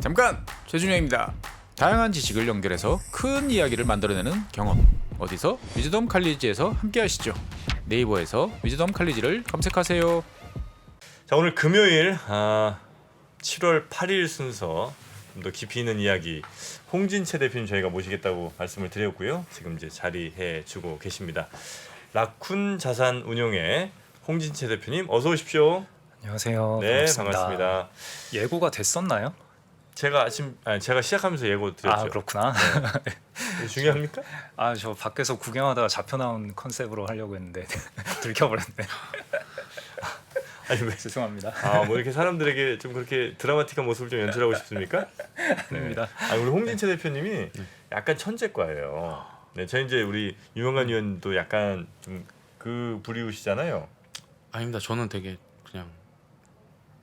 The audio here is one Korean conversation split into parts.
잠깐! 최준영입니다. 다양한 지식을 연결해서 큰 이야기를 만들어내는 경험. 어디서? 위즈덤 칼리지에서 함께 하시죠. 네이버에서 위즈덤 칼리지를 검색하세요. 자, 오늘 금요일 7월 8일 순서 좀 더 깊이 있는 이야기 홍진채 대표님 저희가 모시겠다고 말씀을 드렸고요. 지금 이제 자리해 주고 계십니다. 라쿤 자산 운용의 홍진채 대표님 어서 오십시오. 안녕하세요. 네, 반갑습니다. 예고가 됐었나요? 제가 제가 시작하면서 예고 드렸죠. 아 그렇구나. 네. 중요합니까? 아 저 밖에서 구경하다가 잡혀 나온 컨셉으로 하려고 했는데 들켜버렸네. 아니 왜? 죄송합니다. 뭐 이렇게 사람들에게 좀 그렇게 드라마틱한 모습을 좀 연출하고 싶습니까? 아닙니다. 우리 홍진채 대표님이 약간 천재과예요. 네, 저희 이제 우리 유명한 의원도 약간 좀 그 부류시잖아요. 아닙니다. 저는 되게 그냥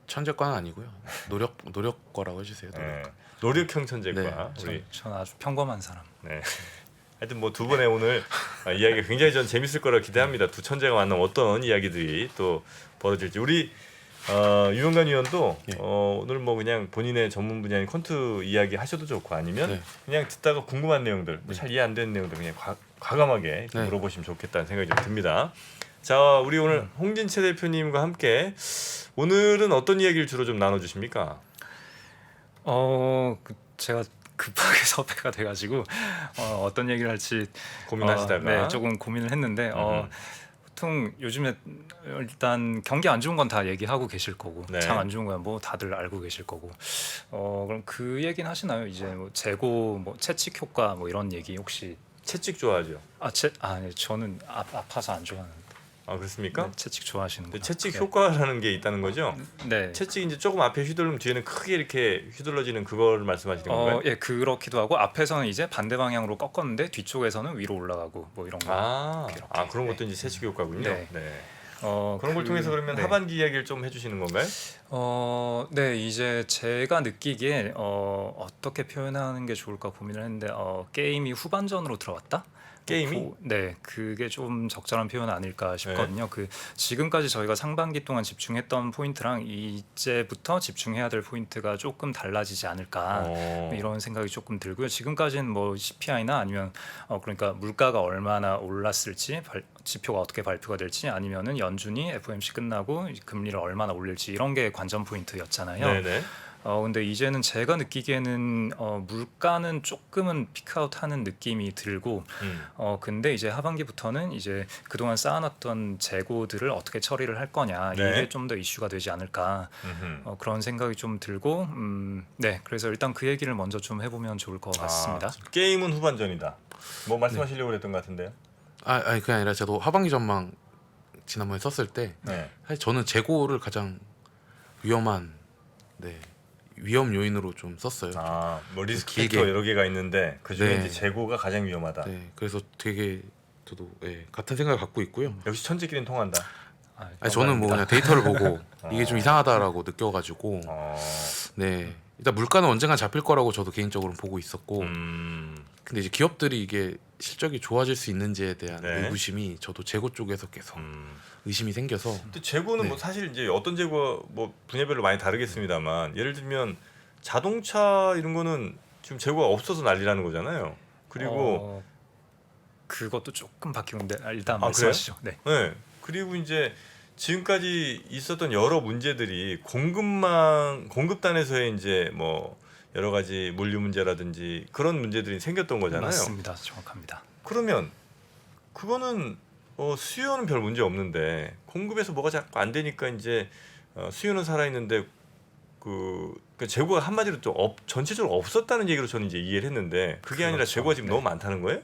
천재과는 아니고요. 노력과라고 해주세요. 노력. 네, 노력형 천재과. 네, 우리 전 아주 평범한 사람. 네. 하여튼 뭐 두 분의 오늘 이야기가 굉장히 전 재밌을 거라 기대합니다. 두 천재가 만나면 어떤 이야기들이 또 벌어질지. 우리 유명관 의원도 예. 오늘 뭐 그냥 본인의 전문 분야인 콘트 이야기 하셔도 좋고 아니면 네. 그냥 듣다가 궁금한 내용들, 뭐 잘 이해 안 되는 내용들 그냥 과감하게 네. 물어보시면 좋겠다는 생각이 좀 듭니다. 자, 우리 오늘 홍진채 대표님과 함께 오늘은 어떤 이야기를 주로 좀 나눠주십니까? 제가 급하게 섭외가 돼가지고 어떤 얘기를 할지 고민하시다가 네, 조금 고민을 했는데 보통 요즘에 일단 경기 안 좋은 건 다 얘기하고 계실 거고 네. 장 안 좋은 건 뭐 다들 알고 계실 거고 그럼 그 얘기는 하시나요? 이제 뭐 재고 뭐 채찍 효과 뭐 이런 얘기 혹시 채찍 좋아하죠? 네, 저는 아파서 안 좋아하는데 그렇습니까? 네, 채찍 좋아하시는 근데 거 채찍 효과라는 게 있다는 거죠? 네. 채찍이 이제 조금 앞에 휘두르면 뒤에는 크게 이렇게 휘둘러지는 그걸 말씀하시는 건가요? 예, 그렇기도 하고 앞에서는 이제 반대 방향으로 꺾었는데 뒤쪽에서는 위로 올라가고 뭐 이런 거. 그런 것도 네. 이제 채찍 효과군요. 네. 네. 그런 그런 걸 통해서 그러면 네. 하반기 이야기를 좀 해주시는 건가요? 네, 이제 제가 느끼기에 어떻게 표현하는 게 좋을까 고민을 했는데 게임이 후반전으로 들어왔다. 게임이? 네, 그게 좀 적절한 표현 아닐까 싶거든요. 그 지금까지 저희가 상반기 동안 집중했던 포인트랑 이제부터 집중해야 될 포인트가 조금 달라지지 않을까 이런 생각이 조금 들고요. 지금까지는 뭐 CPI나 아니면 그러니까 물가가 얼마나 올랐을지 지표가 어떻게 발표가 될지 아니면은 연준이 FOMC 끝나고 금리를 얼마나 올릴지 이런 게 관전 포인트였잖아요. 네네. 근데 이제는 제가 느끼기에는 물가는 조금은 피크아웃하는 느낌이 들고 근데 이제 하반기부터는 이제 그동안 쌓아놨던 재고들을 어떻게 처리를 할 거냐 네. 이게 좀 더 이슈가 되지 않을까 그런 생각이 좀 들고 네 그래서 일단 그 얘기를 먼저 좀 해보면 좋을 것 같습니다. 게임은 후반전이다. 뭐 말씀하시려고 그랬던 것 같은데요? 아니 그게 아니라 저도 하반기 전망 지난번에 썼을 때 네. 사실 저는 재고를 가장 위험한 위험 요인으로 좀 썼어요. 뭐 리스크 길게. 팩터 여러 개가 있는데 그 중에 네. 이제 재고가 가장 위험하다. 네, 그래서 되게 저도 같은 생각을 갖고 있고요. 역시 천재끼리는 통한다. 아니, 저는 뭐 그냥 데이터를 보고 이게 좀 이상하다라고 느껴가지고 네 일단 물가는 언젠가 잡힐 거라고 저도 개인적으로 보고 있었고 근데 이제 기업들이 이게 실적이 좋아질 수 있는지에 대한 네. 의구심이 저도 재고 쪽에서 계속 의심이 생겨서 근데 재고는 네. 뭐 사실 이제 어떤 재고가 뭐 분야별로 많이 다르겠습니다만 예를 들면 자동차 이런 거는 지금 재고가 없어서 난리라는 거잖아요. 그리고 그것도 조금 바뀌는데 일단 그래요? 말씀하시죠. 네. 네. 그리고 이제 지금까지 있었던 여러 문제들이 공급단에서의 이제 뭐 여러 가지 물류 문제라든지 그런 문제들이 생겼던 거잖아요. 맞습니다. 정확합니다. 그러면 그거는 수요는 별 문제 없는데 공급에서 뭐가 자꾸 안 되니까 이제 수요는 살아 있는데 그 재고가 한마디로 좀 전체적으로 없었다는 얘기로 저는 이제 이해를 했는데 그게 아니라 그렇죠. 재고가 지금 네. 너무 많다는 거예요?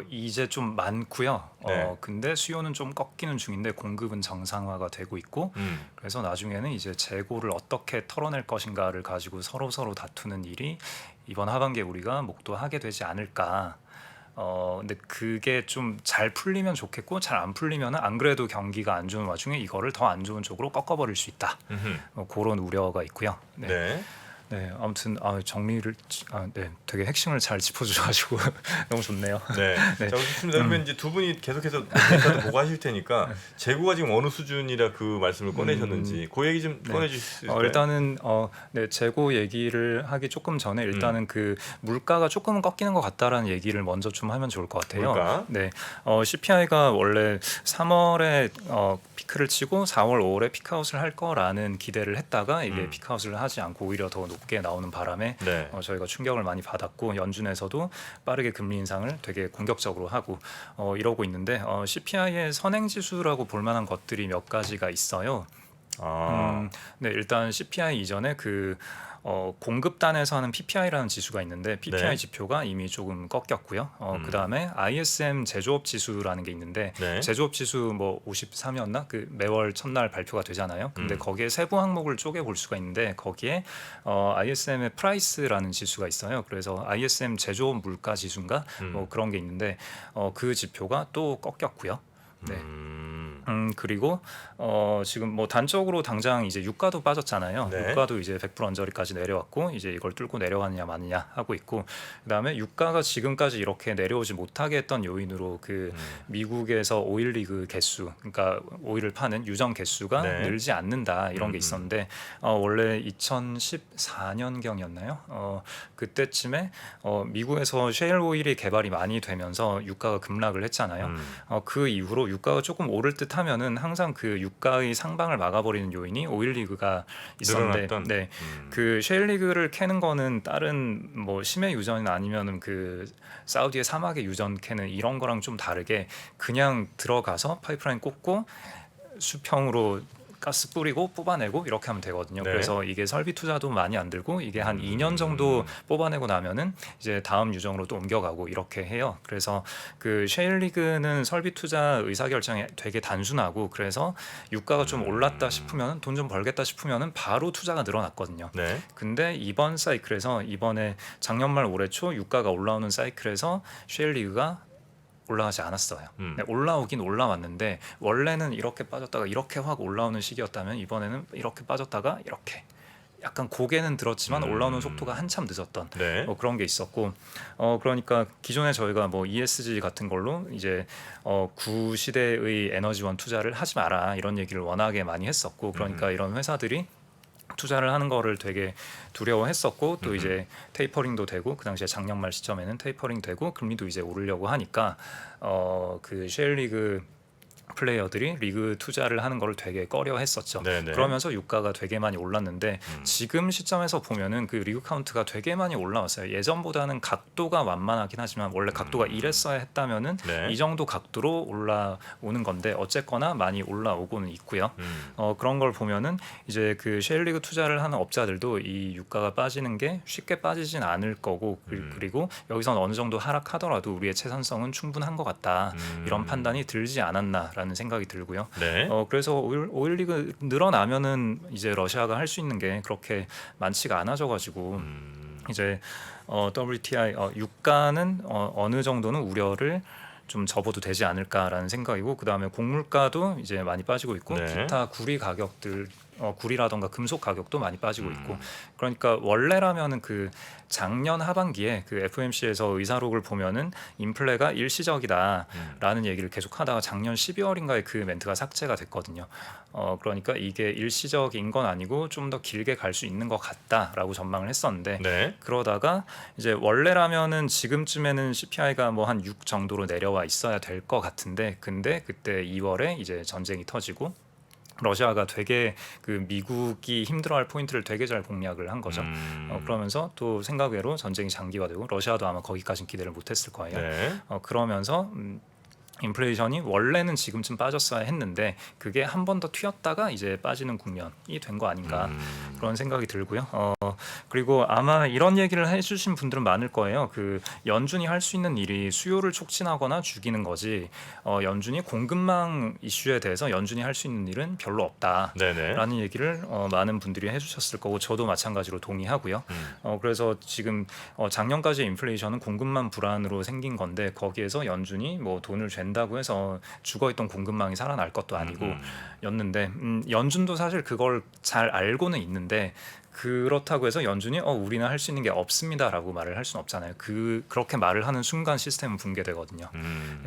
이제 좀 많고요. 네. 근데 수요는 좀 꺾이는 중인데 공급은 정상화가 되고 있고 그래서 나중에는 이제 재고를 어떻게 털어낼 것인가를 가지고 서로 다투는 일이 이번 하반기에 우리가 목도하게 되지 않을까. 근데 그게 좀 잘 풀리면 좋겠고 잘 안 풀리면은 안 그래도 경기가 안 좋은 와중에 이거를 더 안 좋은 쪽으로 꺾어버릴 수 있다. 그런 우려가 있고요. 네. 네. 네, 아무튼 정리를 네, 되게 핵심을 잘 짚어주셔가지고 너무 좋네요. 네. 네. 자, 좋습니다. 그러면 이제 두 분이 계속해서 데이터도 보고 하실 테니까 재고가 지금 어느 수준이라 그 말씀을 꺼내셨는지 그 얘기 좀 네. 꺼내주실 수 있을까요? 일단은 네, 재고 얘기를 하기 조금 전에 일단은 그 물가가 조금은 꺾이는 것 같다라는 얘기를 먼저 좀 하면 좋을 것 같아요. 물가? 네, CPI가 원래 3월에 피크를 치고 4월, 5월에 피크아웃을 할 거라는 기대를 했다가 이게 피크아웃을 하지 않고 오히려 더 높게 나오는 바람에 네. 저희가 충격을 많이 받았고 연준에서도 빠르게 금리 인상을 되게 공격적으로 하고 이러고 있는데 CPI의 선행지수라고 볼 만한 것들이 몇 가지가 있어요. 네, 일단 CPI 이전에 그 공급단에서 하는 PPI라는 지수가 있는데 PPI 네. 지표가 이미 조금 꺾였고요. 그 다음에 ISM 제조업 지수라는 게 있는데 네. 제조업 지수 뭐 53이었나? 그 매월 첫날 발표가 되잖아요. 근데 거기에 세부 항목을 쪼개 볼 수가 있는데 거기에 ISM의 프라이스라는 지수가 있어요. 그래서 ISM 제조업 물가 지수인가? 뭐 그런 게 있는데 그 지표가 또 꺾였고요. 네. 그리고 지금 뭐 단적으로 당장 이제 유가도 빠졌잖아요. 네. 유가도 이제 100% 언저리까지 내려왔고 이제 이걸 뚫고 내려가느냐 마느냐 하고 있고 그다음에 유가가 지금까지 이렇게 내려오지 못하게 했던 요인으로 그 미국에서 오일 리그 개수, 그러니까 오일을 파는 유정 개수가 네. 늘지 않는다 이런 게 있었는데 원래 2014년경이었나요? 그때쯤에 미국에서 셰일 오일이 개발이 많이 되면서 유가가 급락을 했잖아요. 그 이후로 유가가 조금 오를 듯 하면은 항상 그 유가의 상방을 막아버리는 요인이 오일 리그가 있었는데, 늘어났던? 네, 그 셰일 리그를 캐는 거는 다른 뭐 심해 유전이나 아니면은 그 사우디의 사막의 유전 캐는 이런 거랑 좀 다르게 그냥 들어가서 파이프라인 꽂고 수평으로 가스 뿌리고 뽑아내고 이렇게 하면 되거든요. 네. 그래서 이게 설비 투자도 많이 안 들고 이게 한 2년 정도 뽑아내고 나면은 이제 다음 유정으로 또 옮겨가고 이렇게 해요. 그래서 그 셰일 리그는 설비 투자 의사 결정이 되게 단순하고 그래서 유가가 좀 올랐다 싶으면 돈 좀 벌겠다 싶으면은 바로 투자가 늘어났거든요. 네. 근데 이번 사이클에서 이번에 작년 말 올해 초 유가가 올라오는 사이클에서 셰일 리그가 올라가지 않았어요. 네, 올라오긴 올라왔는데 원래는 이렇게 빠졌다가 이렇게 확 올라오는 시기였다면 이번에는 이렇게 빠졌다가 이렇게 약간 고개는 들었지만 올라오는 속도가 한참 늦었던 네. 그런 게 있었고 그러니까 기존에 저희가 뭐 ESG 같은 걸로 이제 구시대의 에너지원 투자를 하지 마라 이런 얘기를 워낙에 많이 했었고 그러니까 이런 회사들이 투자를 하는 거를 되게 두려워했었고 또 이제 테이퍼링도 되고 그 당시에 작년 말 시점에는 테이퍼링 되고 금리도 이제 오르려고 하니까 그 셰일 리그 플레이어들이 리그 투자를 하는 걸 되게 꺼려했었죠. 네네. 그러면서 유가가 되게 많이 올랐는데 지금 시점에서 보면은 그 리그 카운트가 되게 많이 올라왔어요. 예전보다는 각도가 완만하긴 하지만 원래 각도가 이랬어야 했다면은 네. 이 정도 각도로 올라오는 건데 어쨌거나 많이 올라오고는 있고요. 그런 걸 보면은 이제 그 셰일 리그 투자를 하는 업자들도 이 유가가 빠지는 게 쉽게 빠지진 않을 거고 그리고 여기서 어느 정도 하락하더라도 우리의 채선성은 충분한 것 같다. 이런 판단이 들지 않았나라는 생각이 들고요. 네. 그래서 오일 리그 늘어나면은 이제 러시아가 할 수 있는 게 그렇게 많지가 않아져가지고 이제 WTI 유가는 어느 정도는 우려를 좀 접어도 되지 않을까라는 생각이고 그 다음에 곡물가도 이제 많이 빠지고 있고 네. 기타 구리 가격들 구리라던가 금속 가격도 많이 빠지고 있고 그러니까 원래라면은 그 작년 하반기에 그 FOMC에서 의사록을 보면은 인플레가 일시적이다라는 얘기를 계속하다가 작년 12월인가에 그 멘트가 삭제가 됐거든요. 그러니까 이게 일시적인 건 아니고 좀 더 길게 갈 수 있는 것 같다라고 전망을 했었는데 네. 그러다가 이제 원래라면은 지금쯤에는 CPI가 뭐 한 6 정도로 내려와 있어야 될 것 같은데 근데 그때 2월에 이제 전쟁이 터지고 러시아가 되게 그 미국이 힘들어할 포인트를 되게 잘 공략을 한 거죠. 그러면서 또 생각외로 전쟁이 장기화되고 러시아도 아마 거기까지는 기대를 못했을 거예요. 네. 그러면서 인플레이션이 원래는 지금쯤 빠졌어야 했는데 그게 한 번 더 튀었다가 이제 빠지는 국면이 된 거 아닌가 그런 생각이 들고요. 그리고 아마 이런 얘기를 해주신 분들은 많을 거예요. 그 연준이 할 수 있는 일이 수요를 촉진하거나 죽이는 거지 연준이 공급망 이슈에 대해서 연준이 할 수 있는 일은 별로 없다. 네네. 라는 얘기를 많은 분들이 해주셨을 거고 저도 마찬가지로 동의하고요. 그래서 지금 작년까지 인플레이션은 공급망 불안으로 생긴 건데 거기에서 연준이 뭐 돈을 된다고 해서 죽어있던 공급망이 살아날 것도 아니고 였는데 연준도 사실 그걸 잘 알고는 있는데 그렇다고 해서 연준이 우리는 할 수 있는 게 없습니다라고 말을 할 수는 없잖아요. 그렇게 말을 하는 순간 시스템은 붕괴되거든요.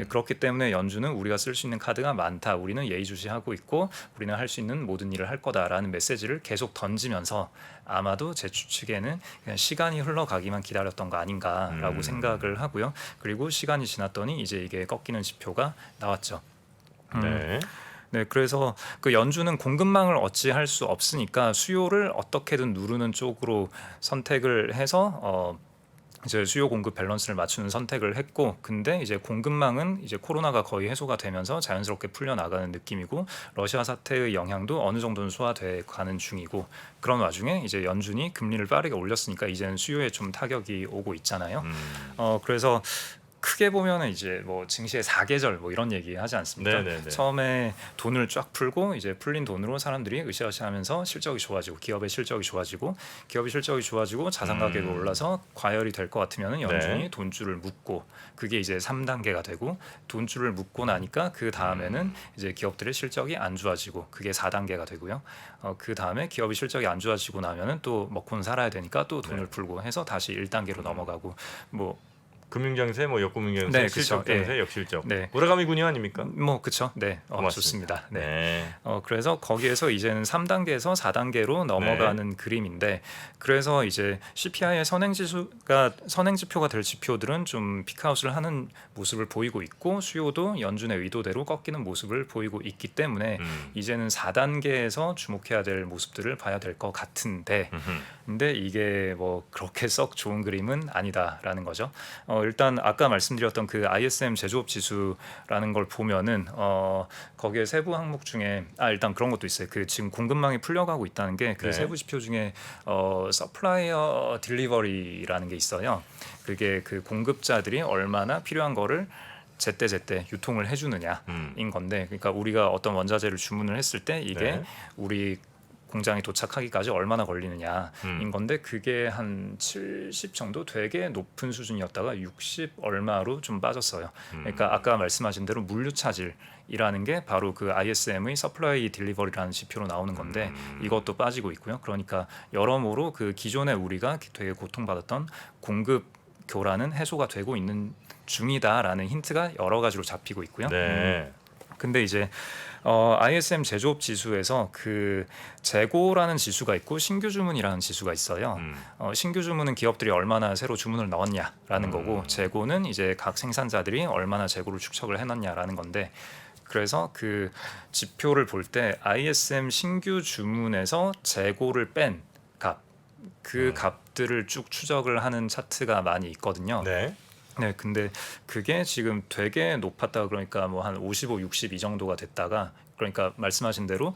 그렇기 때문에 연준은 우리가 쓸 수 있는 카드가 많다. 우리는 예의주시하고 있고 우리는 할 수 있는 모든 일을 할 거다라는 메시지를 계속 던지면서 아마도 제 추측에는 그냥 시간이 흘러가기만 기다렸던 거 아닌가라고 생각을 하고요. 그리고 시간이 지났더니 이제 이게 꺾이는 지표가 나왔죠. 네. 네, 그래서 그 연준은 공급망을 어찌할 수 없으니까 수요를 어떻게든 누르는 쪽으로 선택을 해서 이제 수요 공급 밸런스를 맞추는 선택을 했고, 근데 이제 공급망은 이제 코로나가 거의 해소가 되면서 자연스럽게 풀려 나가는 느낌이고, 러시아 사태의 영향도 어느 정도는 소화돼 가는 중이고, 그런 와중에 이제 연준이 금리를 빠르게 올렸으니까 이제는 수요에 좀 타격이 오고 있잖아요. 그래서 크게 보면은 이제 뭐 증시의 4계절 뭐 이런 얘기 하지 않습니까? 네네네. 처음에 돈을 쫙 풀고 이제 풀린 돈으로 사람들이 으쌰으쌰하면서 실적이 좋아지고 기업의 실적이 좋아지고 자산 가격이 올라서 과열이 될 것 같으면은 연준이 네. 돈줄을 묶고 그게 이제 3단계가 되고 돈줄을 묶고 나니까 그 다음에는 이제 기업들의 실적이 안 좋아지고 그게 4단계가 되고요. 그 다음에 기업이 실적이 안 좋아지고 나면은 또 먹고는 살아야 되니까 또 돈을 풀고 해서 다시 1단계로 넘어가고 뭐 금융장세, 뭐 역금융장세, 네, 실적장세, 그쵸. 역실적. 네. 우라가미 군요 아닙니까? 뭐 그쵸. 네, 고맙습니다. 좋습니다. 네. 네. 그래서 거기에서 이제는 3단계에서 4단계로 넘어가는 그림인데, 그래서 이제 CPI의 선행지표가 될 지표들은 좀 피크아웃을 하는 모습을 보이고 있고 수요도 연준의 의도대로 꺾이는 모습을 보이고 있기 때문에 이제는 4단계에서 주목해야 될 모습들을 봐야 될 것 같은데, 근데 이게 뭐 그렇게 썩 좋은 그림은 아니다라는 거죠. 일단 아까 말씀드렸던 그 ISM 제조업 지수라는 걸 보면은 거기에 세부 항목 중에 일단 그런 것도 있어요. 그 지금 공급망이 풀려가고 있다는 게 그 네. 세부 지표 중에 서플라이어 딜리버리라는 게 있어요. 그게 그 공급자들이 얼마나 필요한 거를 제때 유통을 해주느냐인 건데, 그러니까 우리가 어떤 원자재를 주문을 했을 때 이게 네. 우리 공장에 도착하기까지 얼마나 걸리느냐인 건데, 그게 한 70 정도 되게 높은 수준이었다가 60 얼마로 좀 빠졌어요. 그러니까 아까 말씀하신 대로 물류 차질이라는 게 바로 그 ISM의 서플라이 딜리버리라는 지표로 나오는 건데 이것도 빠지고 있고요. 그러니까 여러모로 그 기존에 우리가 되게 고통받았던 공급 교란은 해소가 되고 있는 중이다라는 힌트가 여러 가지로 잡히고 있고요. 네. 근데 이제 ISM 제조업 지수에서 그 재고라는 지수가 있고 신규 주문이라는 지수가 있어요. 신규 주문은 기업들이 얼마나 새로 주문을 넣었냐라는 거고, 재고는 이제 각 생산자들이 얼마나 재고를 축적을 해놨냐라는 건데, 그래서 그 지표를 볼 때 ISM 신규 주문에서 재고를 뺀 값, 그 값들을 쭉 추적을 하는 차트가 많이 있거든요. 네. 네, 근데 그게 지금 되게 높았다. 그러니까 뭐 한 55, 60 이 정도가 됐다가, 그러니까 말씀하신 대로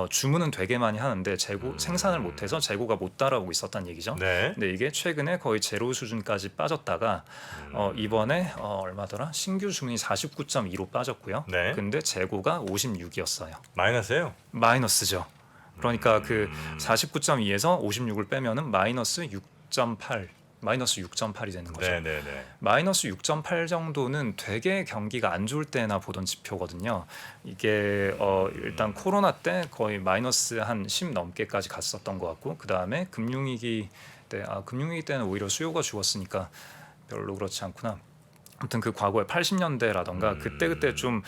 주문은 되게 많이 하는데 생산을 못해서 재고가 못 따라오고 있었단 얘기죠. 네. 근데 이게 최근에 거의 제로 수준까지 빠졌다가 이번에 얼마더라? 신규 주문이 49.2로 빠졌고요. 네. 근데 재고가 56이었어요. 마이너스예요. 마이너스죠. 그러니까 그 49.2에서 56을 빼면은 마이너스 6.8. 마이너스 6.8이 되는 거죠. 네. 마이너스 6.8 정도는 되게 경기가 안 좋을 때나 보던 지표거든요. 이게 일단 코로나 때 거의 마이너스 한 10 넘게까지 갔었던 것 같고, 그 다음에 금융위기 때는 오히려 수요가 죽었으니까 별로 그렇지 않구나. 아무튼 그 과거에 80년대라던가 그때 좀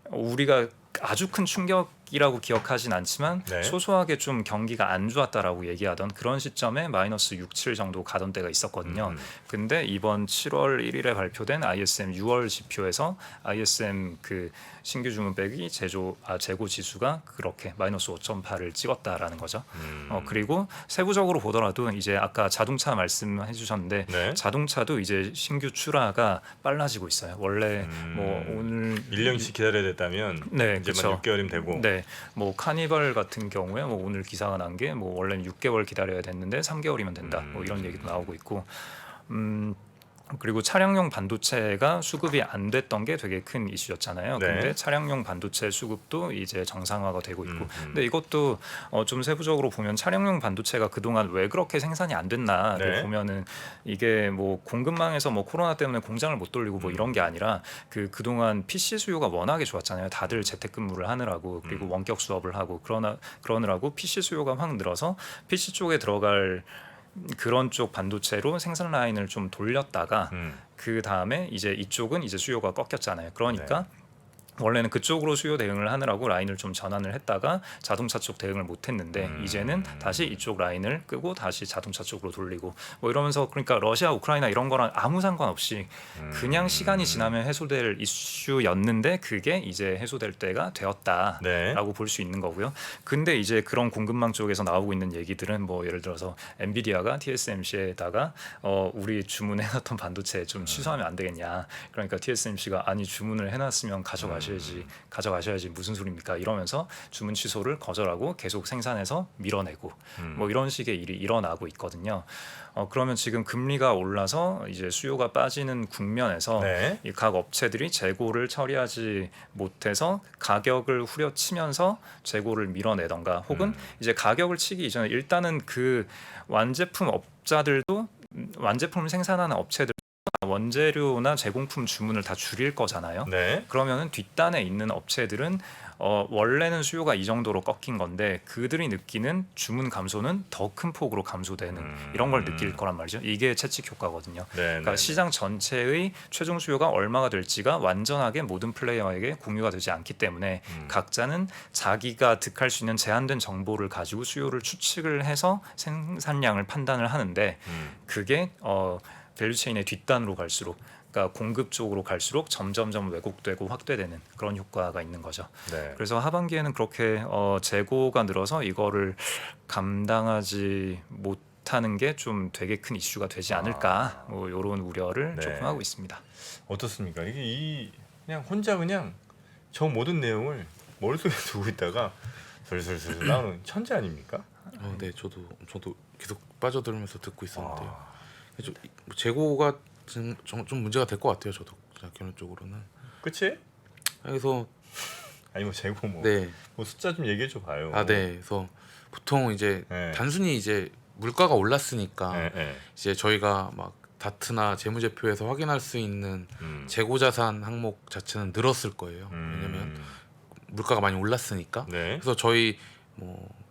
우리가 아주 큰 충격이라고 기억하진 않지만 네. 소소하게 좀 경기가 안 좋았다라고 얘기하던 그런 시점에 마이너스 6, 7 정도 가던 때가 있었거든요. 근데 이번 7월 1일에 발표된 ISM 6월 지표에서 ISM 그 신규 주문 빼기 재고 지수가 그렇게 마이너스 5.8을 찍었다라는 거죠. 그리고 세부적으로 보더라도 이제 아까 자동차 말씀해 주셨는데 네. 자동차도 이제 신규 출하가 빨라지고 있어요. 원래 뭐 오늘 1년씩 기다려야 됐다면 네, 이제만 그쵸. 6개월이면 되고. 네, 뭐 카니발 같은 경우에 뭐 오늘 기사가 난 게 뭐 원래는 6개월 기다려야 됐는데 3개월이면 된다. 뭐 이런 얘기도 나오고 있고, 그리고 차량용 반도체가 수급이 안 됐던 게 되게 큰 이슈였잖아요. 네. 근데 차량용 반도체 수급도 이제 정상화가 되고 있고, 근데 이것도 좀 세부적으로 보면 차량용 반도체가 그동안 왜 그렇게 생산이 안 됐나를 네. 보면은 이게 뭐 공급망에서 뭐 코로나 때문에 공장을 못 돌리고 뭐 이런 게 아니라 그동안 PC 수요가 워낙에 좋았잖아요. 다들 재택근무를 하느라고, 그리고 원격 수업을 하고 그러느라고 PC 수요가 확 늘어서 PC 쪽에 들어갈 그런 쪽 반도체로 생산 라인을 좀 돌렸다가 그 다음에 이제 이쪽은 이제 수요가 꺾였잖아요. 그러니까 원래는 그쪽으로 수요 대응을 하느라고 라인을 좀 전환을 했다가 자동차 쪽 대응을 못 했는데 이제는 다시 이쪽 라인을 끄고 다시 자동차 쪽으로 돌리고 뭐 이러면서, 그러니까 러시아 우크라이나 이런 거랑 아무 상관없이 그냥 시간이 지나면 해소될 이슈였는데 그게 이제 해소될 때가 되었다라고 네. 볼 수 있는 거고요. 근데 이제 그런 공급망 쪽에서 나오고 있는 얘기들은 뭐 예를 들어서 엔비디아가 TSMC에다가 우리 주문해놨던 반도체 좀 취소하면 안 되겠냐. 그러니까 TSMC가 아니 주문을 해놨으면 가져가셔야지 무슨 소리입니까? 이러면서 주문 취소를 거절하고 계속 생산해서 밀어내고 뭐 이런 식의 일이 일어나고 있거든요. 그러면 지금 금리가 올라서 이제 수요가 빠지는 국면에서 네. 이 각 업체들이 재고를 처리하지 못해서 가격을 후려치면서 재고를 밀어내던가, 혹은 이제 가격을 치기 이전에 일단은 그 완제품 업자들도 완제품을 생산하는 업체들 원재료나 제공품 주문을 다 줄일 거잖아요. 네. 그러면은 뒷단에 있는 업체들은 원래는 수요가 이 정도로 꺾인 건데 그들이 느끼는 주문 감소는 더 큰 폭으로 감소되는 이런 걸 느낄 거란 말이죠. 이게 채찍 효과거든요. 네. 그러니까 네. 시장 전체의 최종 수요가 얼마가 될지가 완전하게 모든 플레이어에게 공유가 되지 않기 때문에 각자는 자기가 득할 수 있는 제한된 정보를 가지고 수요를 추측을 해서 생산량을 판단을 하는데 그게 밸류체인의 뒷단으로 갈수록, 그러니까 공급 쪽으로 갈수록 점점점 왜곡되고 확대되는 그런 효과가 있는 거죠. 네. 그래서 하반기에는 그렇게 재고가 늘어서 이거를 감당하지 못하는 게 좀 되게 큰 이슈가 되지 않을까, 뭐 이런 우려를 네. 조금 하고 있습니다. 어떻습니까? 그냥 혼자 그냥 저 모든 내용을 머릿속에 두고 있다가 슬슬슬 나오는 천재 아닙니까? 네, 저도 계속 빠져들면서 듣고 있었는데요. 재고가 좀 문제가 될 것 같아요. 저도 결론적으로는. 그치? 그래서 아니 뭐 재고 뭐, 네, 뭐 숫자 좀 얘기해 줘 봐요. 네, 그래서 보통 이제 네. 단순히 이제 물가가 올랐으니까 네, 네. 이제 저희가 막 다트나 재무제표에서 확인할 수 있는 재고자산 항목 자체는 늘었을 거예요. 왜냐면 물가가 많이 올랐으니까. 네. 그래서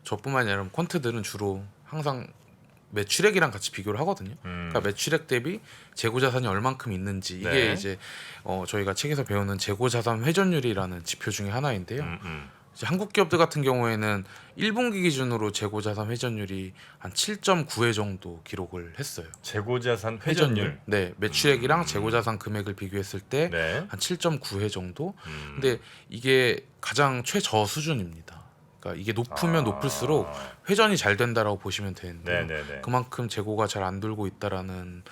저뿐만이 아니라 퀀트들은 주로 항상 매출액이랑 같이 비교를 하거든요. 그러니까 매출액 대비 재고자산이 얼만큼 있는지 이게 네. 이제 저희가 책에서 배우는 재고자산 회전율이라는 지표 중에 하나인데요. 이제 한국 기업들 같은 경우에는 1분기 기준으로 재고자산 회전율이 한 7.9회 정도 기록을 했어요. 재고자산 회전율. 네, 매출액이랑 재고자산 금액을 비교했을 때 한 네. 7.9회 정도. 근데 이게 가장 최저 수준입니다. 그러니까 이게 높으면 높을수록 회전이 잘 된다라고 보시면 되는데 네네네. 그만큼 재고가 잘 안 돌고 있다라는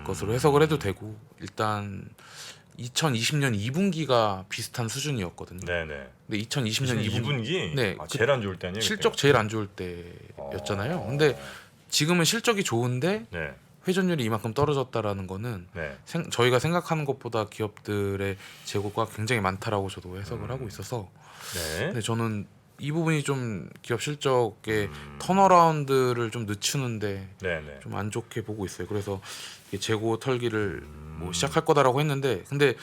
것으로 해석을 해도 되고, 일단 2020년 2분기가 비슷한 수준이었거든요. 네네. 근데 2020년 2분기? 네, 제일 안 좋을 때 아니에요? 실적 제일 안 좋을 때였잖아요. 근데 지금은 실적이 좋은데 네. 회전율이 이만큼 떨어졌다라는 거는 네. 저희가 생각하는 것보다 기업들의 재고가 굉장히 많다라고 저도 해석을 하고 있어서, 네. 근데 저는 이 부분이 좀 기업 실적의 턴어라운드를 좀 늦추는데 네네. 좀 안 좋게 보고 있어요. 그래서 이게 재고 털기를 뭐 시작할 거다라고 했는데, 근데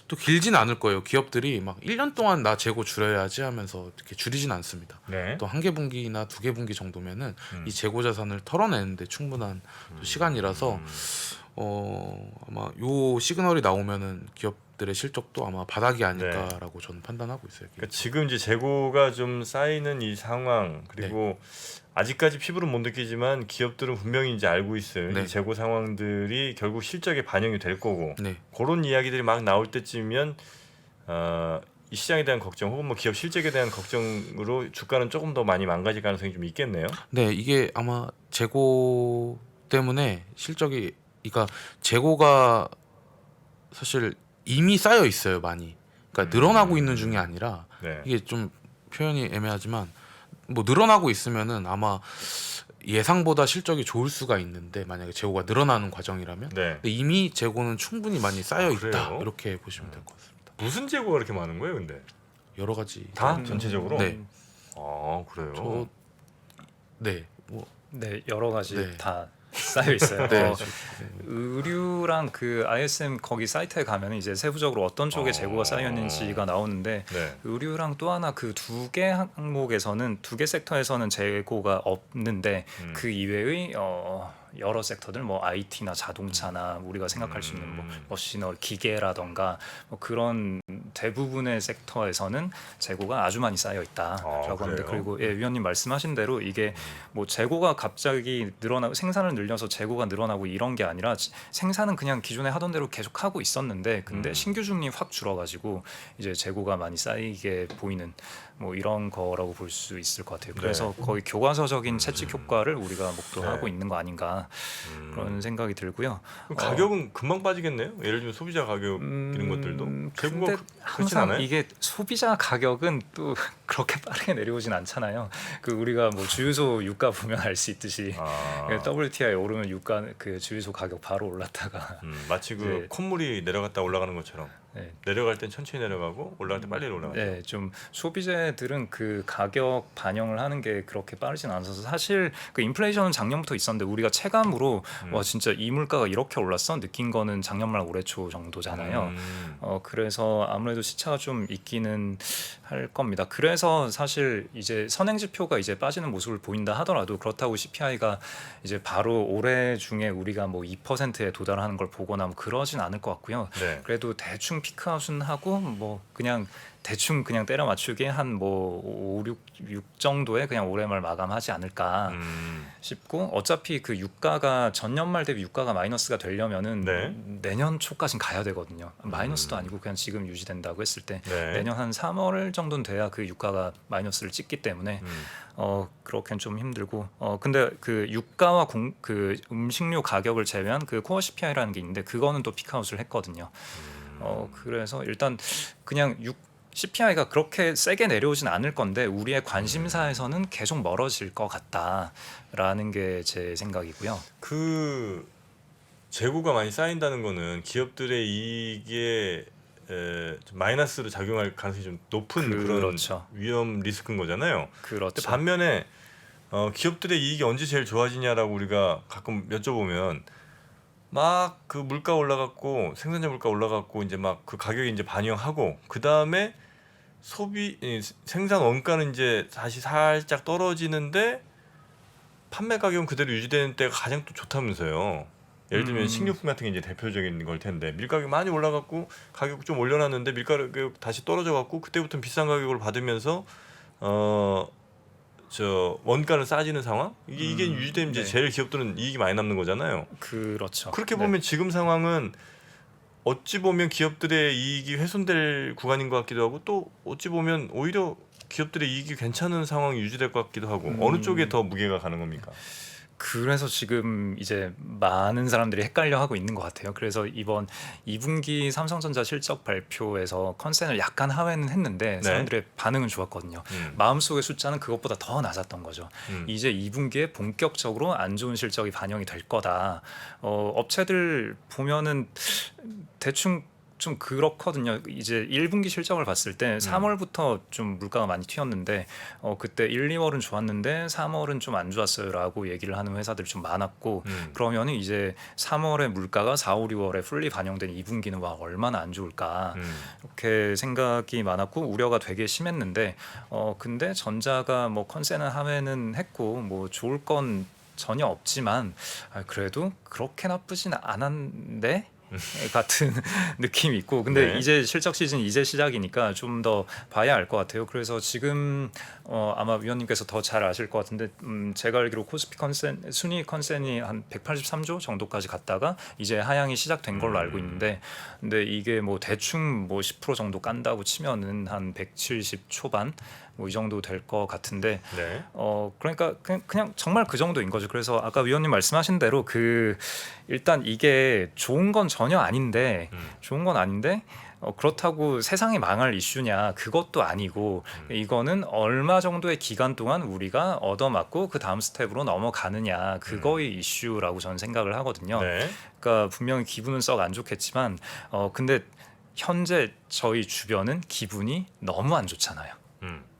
또 길진 않을 거예요. 기업들이 막 1년 동안 나 재고 줄여야지 하면서 이렇게 줄이진 않습니다. 네. 또 한 개 분기나 두 개 분기 정도면은 이 재고 자산을 털어내는데 충분한 또 시간이라서 아마 요 시그널이 나오면은 기업들의 실적도 아마 바닥이 아닐까라고 저는 판단하고 있어요. 그러니까 지금 이제 재고가 좀 쌓이는 이 상황, 그리고 아직까지 피부로 못 느끼지만 기업들은 분명히 이제 알고 있을 네. 이 재고 상황들이 결국 실적에 반영이 될 거고, 네, 그런 이야기들이 막 나올 때쯤이면 이 시장에 대한 걱정 혹은 뭐 기업 실적에 대한 걱정으로 주가는 조금 더 많이 망가질 가능성이 좀 있겠네요. 네, 이게 아마 재고 때문에 실적이, 그러니까 재고가 사실 이미 쌓여 있어요, 많이. 그러니까 늘어나고 있는 중이 아니라, 네. 이게 좀 표현이 애매하지만 뭐 늘어나고 있으면은 아마 예상보다 실적이 좋을 수가 있는데 만약에 재고가 늘어나는 과정이라면 네. 근데 이미 재고는 충분히 많이 쌓여 있다 그래요? 이렇게 보시면 될 것 같습니다. 무슨 재고가 그렇게 많은 거예요, 근데? 여러 가지 다 전체적으로? 네. 아, 그래요. 저 네. 뭐 네, 여러 가지 네. 다 쌓여 있어요. 네. 의류랑 그 ISM 거기 사이트에 가면 이제 세부적으로 어떤 쪽에 재고가 쌓여 있는지가 나오는데 네. 의류랑 또 하나 그 두 개 항목에서는 두 개 섹터에서는 재고가 없는데 그 이외의 여러 섹터들 뭐 IT나 자동차나 우리가 생각할 수 있는 뭐 머신너리 기계라던가 뭐 그런 대부분의 섹터에서는 재고가 아주 많이 쌓여 있다라고 합니다. 그래요? 그리고 예, 위원님 말씀하신 대로 이게 뭐 재고가 갑자기 늘어나고 생산을 늘려서 재고가 늘어나고 이런 게 아니라 생산은 그냥 기존에 하던 대로 계속 하고 있었는데 근데 신규 주문이 확 줄어가지고 이제 재고가 많이 쌓이게 보이는 뭐 이런 거라고 볼 수 있을 것 같아요. 그래서 거의 교과서적인 채찍 효과를 우리가 목도하고 있는 거 아닌가 그런 생각이 들고요. 그럼 가격은 금방 빠지겠네요. 예를 들면 소비자 가격 이런 것들도 재고가 근데 그렇진 항상 않아요? 이게 소비자 가격은 또 그렇게 빠르게 내려오진 않잖아요. 그 우리가 뭐 주유소 유가 보면 알 수 있듯이 WTI 오르면 유가 그 주유소 가격 바로 올랐다가 마치 그 네. 콧물이 내려갔다 올라가는 것처럼 네. 내려갈 땐 천천히 내려가고 올라갈 땐 빨리 올라가죠. 네, 좀 소비재들은 그 가격 반영을 하는 게 그렇게 빠르진 않아서 사실 그 인플레이션은 작년부터 있었는데 우리가 체감으로 와 진짜 이 물가가 이렇게 올랐어 느낀 거는 작년 말 올해 초 정도잖아요. 그래서 아무래도 시차가 좀 있기는 할 겁니다. 그래서 사실 이제 선행 지표가 이제 빠지는 모습을 보인다 하더라도 그렇다고 CPI가 이제 바로 올해 중에 우리가 뭐 2%에 도달하는 걸 보거나 뭐 그러진 않을 것 같고요. 네. 그래도 대충 피크아웃은 하고 뭐 그냥 대충 그냥 때려 맞추게 한 뭐 5, 6 정도에 그냥 올해 말 마감하지 않을까 싶고 어차피 그 유가가 전년 말 대비 유가가 마이너스가 되려면은 네. 내년 초까지는 가야 되거든요. 마이너스도 아니고 그냥 지금 유지된다고 했을 때 네. 내년 한 3월 정도는 돼야 그 유가가 마이너스를 찍기 때문에 그렇게는 좀 힘들고 근데 그 유가와 그 음식료 가격을 제외한 그 코어 CPI라는 게 있는데 그거는 또 피크아웃을 했거든요. 그래서 일단 그냥 CPI가 그렇게 세게 내려오진 않을 건데 우리의 관심사에서는 계속 멀어질 것 같다라는 게 제 생각이고요. 그 재고가 많이 쌓인다는 거는 기업들의 이익에 좀 마이너스로 작용할 가능성이 좀 높은 그렇죠. 그런 위험 리스크인 거잖아요. 근데 그렇죠. 반면에 기업들의 이익이 언제 제일 좋아지냐라고 우리가 가끔 여쭤보면 막 그 물가 올라갔고 생산자 물가 올라갔고 이제 막 그 가격이 이제 반영하고 그 다음에 생산 원가는 이제 다시 살짝 떨어지는데 판매 가격은 그대로 유지되는 때가 가장 또 좋다면서요. 예를 들면 식료품 같은 게 이제 대표적인 걸 텐데 밀가격 많이 올라갔고 가격 좀 올려놨는데 밀가격 다시 떨어져갖고 그때부터는 비싼 가격을 받으면서 원가는 싸지는 상황? 이게 유지되면 이제 네. 제일 기업들은 이익이 많이 남는 거잖아요. 그렇죠. 그렇게 네. 보면 지금 상황은 어찌 보면 기업들의 이익이 훼손될 구간인 것 같기도 하고 또 어찌 보면 오히려 기업들의 이익이 괜찮은 상황이 유지될 것 같기도 하고 어느 쪽에 더 무게가 가는 겁니까? 그래서 지금 이제 많은 사람들이 헷갈려 하고 있는 것 같아요. 그래서 이번 2분기 삼성전자 실적 발표에서 컨센을 약간 하회는 했는데 네. 사람들의 반응은 좋았거든요. 마음속의 숫자는 그것보다 더 낮았던 거죠. 이제 2분기에 본격적으로 안 좋은 실적이 반영이 될 거다. 업체들 보면은 대충 좀 그렇거든요. 이제 1분기 실적을 봤을 때 3월부터 좀 물가가 많이 튀었는데 그때 1, 2월은 좋았는데 3월은 좀 안 좋았어요라고 얘기를 하는 회사들이 좀 많았고 그러면 이제 3월에 물가가 4, 5, 6월에 풀리 반영된 2분기는 와 얼마나 안 좋을까 이렇게 생각이 많았고 우려가 되게 심했는데 근데 전자가 뭐 컨센은 하회는 했고 뭐 좋을 건 전혀 없지만 그래도 그렇게 나쁘진 않았는데 같은 느낌이 있고 근데 네. 이제 실적 시즌 이제 시작이니까 좀 더 봐야 알 것 같아요. 그래서 지금 아마 위원님께서 더 잘 아실 것 같은데 제가 알기로 코스피 순위 컨센이 한 183조 정도까지 갔다가 이제 하향이 시작된 걸로 알고 있는데 근데 이게 뭐 대충 뭐 10% 정도 깐다고 치면은 한 170 초반 뭐 이 정도 될 것 같은데 네. 그러니까 그냥 정말 그 정도인 거죠. 그래서 아까 위원님 말씀하신 대로 일단 이게 좋은 건 전혀 아닌데 그렇다고 세상이 망할 이슈냐 그것도 아니고 이거는 얼마 정도의 기간 동안 우리가 얻어맞고 그 다음 스텝으로 넘어가느냐 그거의 이슈라고 저는 생각을 하거든요. 네. 그러니까 분명히 기분은 썩 안 좋겠지만 근데 현재 저희 주변은 기분이 너무 안 좋잖아요.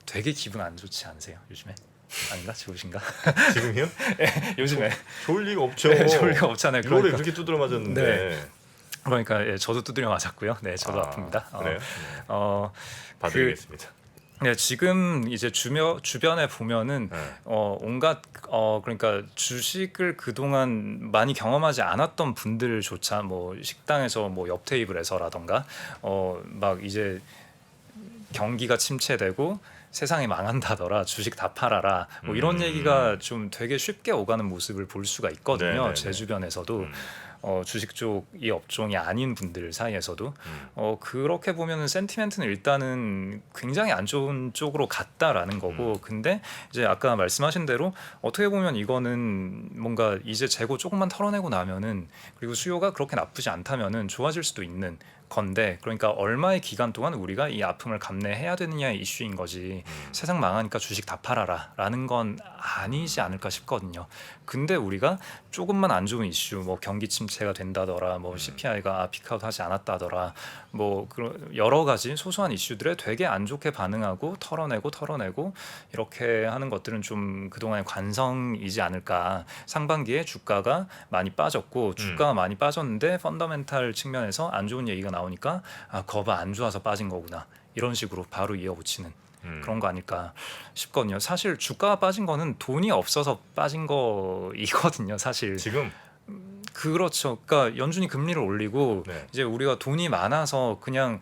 되게 기분 안 좋지 않으세요 요즘에? 아닌가? 좋으신가? 지금요? 요즘에 좋을 리가 없죠. 네, 좋을 리가 없잖아요. 6월에 그러니까. 그렇게 두드려 맞았는데. 네. 그러니까 예, 저도 두드려 맞았고요. 네, 저도 아픕니다. 그래요? 봐드리겠습니다. 네, 지금 이제 주변에 보면은 네. 온갖 그러니까 주식을 그동안 많이 경험하지 않았던 분들조차 뭐 식당에서 뭐 옆 테이블에서라던가 막 이제 경기가 침체되고 세상이 망한다더라 주식 다 팔아라 뭐 이런 얘기가 좀 되게 쉽게 오가는 모습을 볼 수가 있거든요. 네네네. 제 주변에서도 주식 쪽이 업종이 아닌 분들 사이에서도 그렇게 보면은 센티멘트는 일단은 굉장히 안 좋은 쪽으로 갔다라는 거고 근데 이제 아까 말씀하신 대로 어떻게 보면 이거는 뭔가 이제 재고 조금만 털어내고 나면은 그리고 수요가 그렇게 나쁘지 않다면은 좋아질 수도 있는 건데 그러니까 얼마의 기간 동안 우리가 이 아픔을 감내해야 되느냐의 이슈인 거지 세상 망하니까 주식 다 팔아라 라는 건 아니지 않을까 싶거든요. 근데 우리가 조금만 안 좋은 이슈 뭐 경기 침체가 된다더라 뭐 CPI가 피크아웃 하지 않았다더라 뭐 여러 가지 소소한 이슈들에 되게 안 좋게 반응하고 털어내고 이렇게 하는 것들은 좀 그동안의 관성이지 않을까. 상반기에 주가가 많이 빠졌고 주가가 많이 빠졌는데 펀더멘탈 측면에서 안 좋은 얘기가 나오니까 거봐 안 좋아서 빠진 거구나 이런 식으로 바로 이어붙이는 그런 거 아닐까 싶거든요. 사실 주가가 빠진 거는 돈이 없어서 빠진 거이거든요. 사실 지금 그렇죠. 그러니까 연준이 금리를 올리고 네. 이제 우리가 돈이 많아서 그냥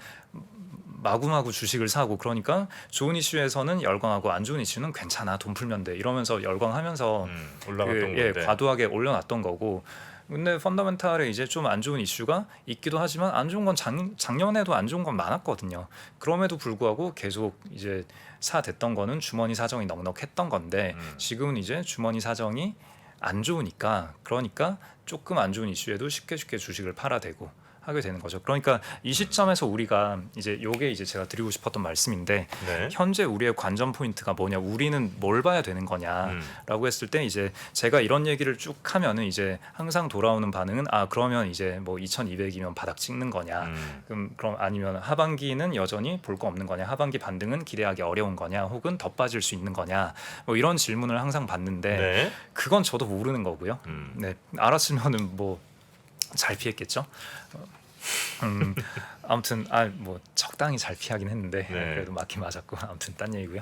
마구마구 주식을 사고 그러니까 좋은 이슈에서는 열광하고 안 좋은 이슈는 괜찮아 돈 풀면 돼 이러면서 열광하면서 올라갔던 건데 과도하게 올려놨던 거고 근데 펀더멘탈에 이제 좀 안 좋은 이슈가 있기도 하지만 안 좋은 건 작년에도 안 좋은 건 많았거든요. 그럼에도 불구하고 계속 이제 사댔던 거는 주머니 사정이 넉넉했던 건데 지금은 이제 주머니 사정이 안 좋으니까 그러니까 조금 안 좋은 이슈에도 쉽게 주식을 팔아대고 하게 되는 거죠. 그러니까 이 시점에서 우리가 이제 요게 이제 제가 드리고 싶었던 말씀인데 네. 현재 우리의 관전 포인트가 뭐냐, 우리는 뭘 봐야 되는 거냐라고 했을 때 이제 제가 이런 얘기를 쭉 하면은 이제 항상 돌아오는 반응은 그러면 이제 뭐 2,200이면 바닥 찍는 거냐, 그럼 아니면 하반기는 여전히 볼 거 없는 거냐, 하반기 반등은 기대하기 어려운 거냐, 혹은 더 빠질 수 있는 거냐, 뭐 이런 질문을 항상 받는데 네. 그건 저도 모르는 거고요. 네, 알았으면은 뭐 잘 피했겠죠. 아무튼 뭐 적당히 잘 피하긴 했는데 네. 그래도 맞긴 맞았고 아무튼 딴 얘기고요.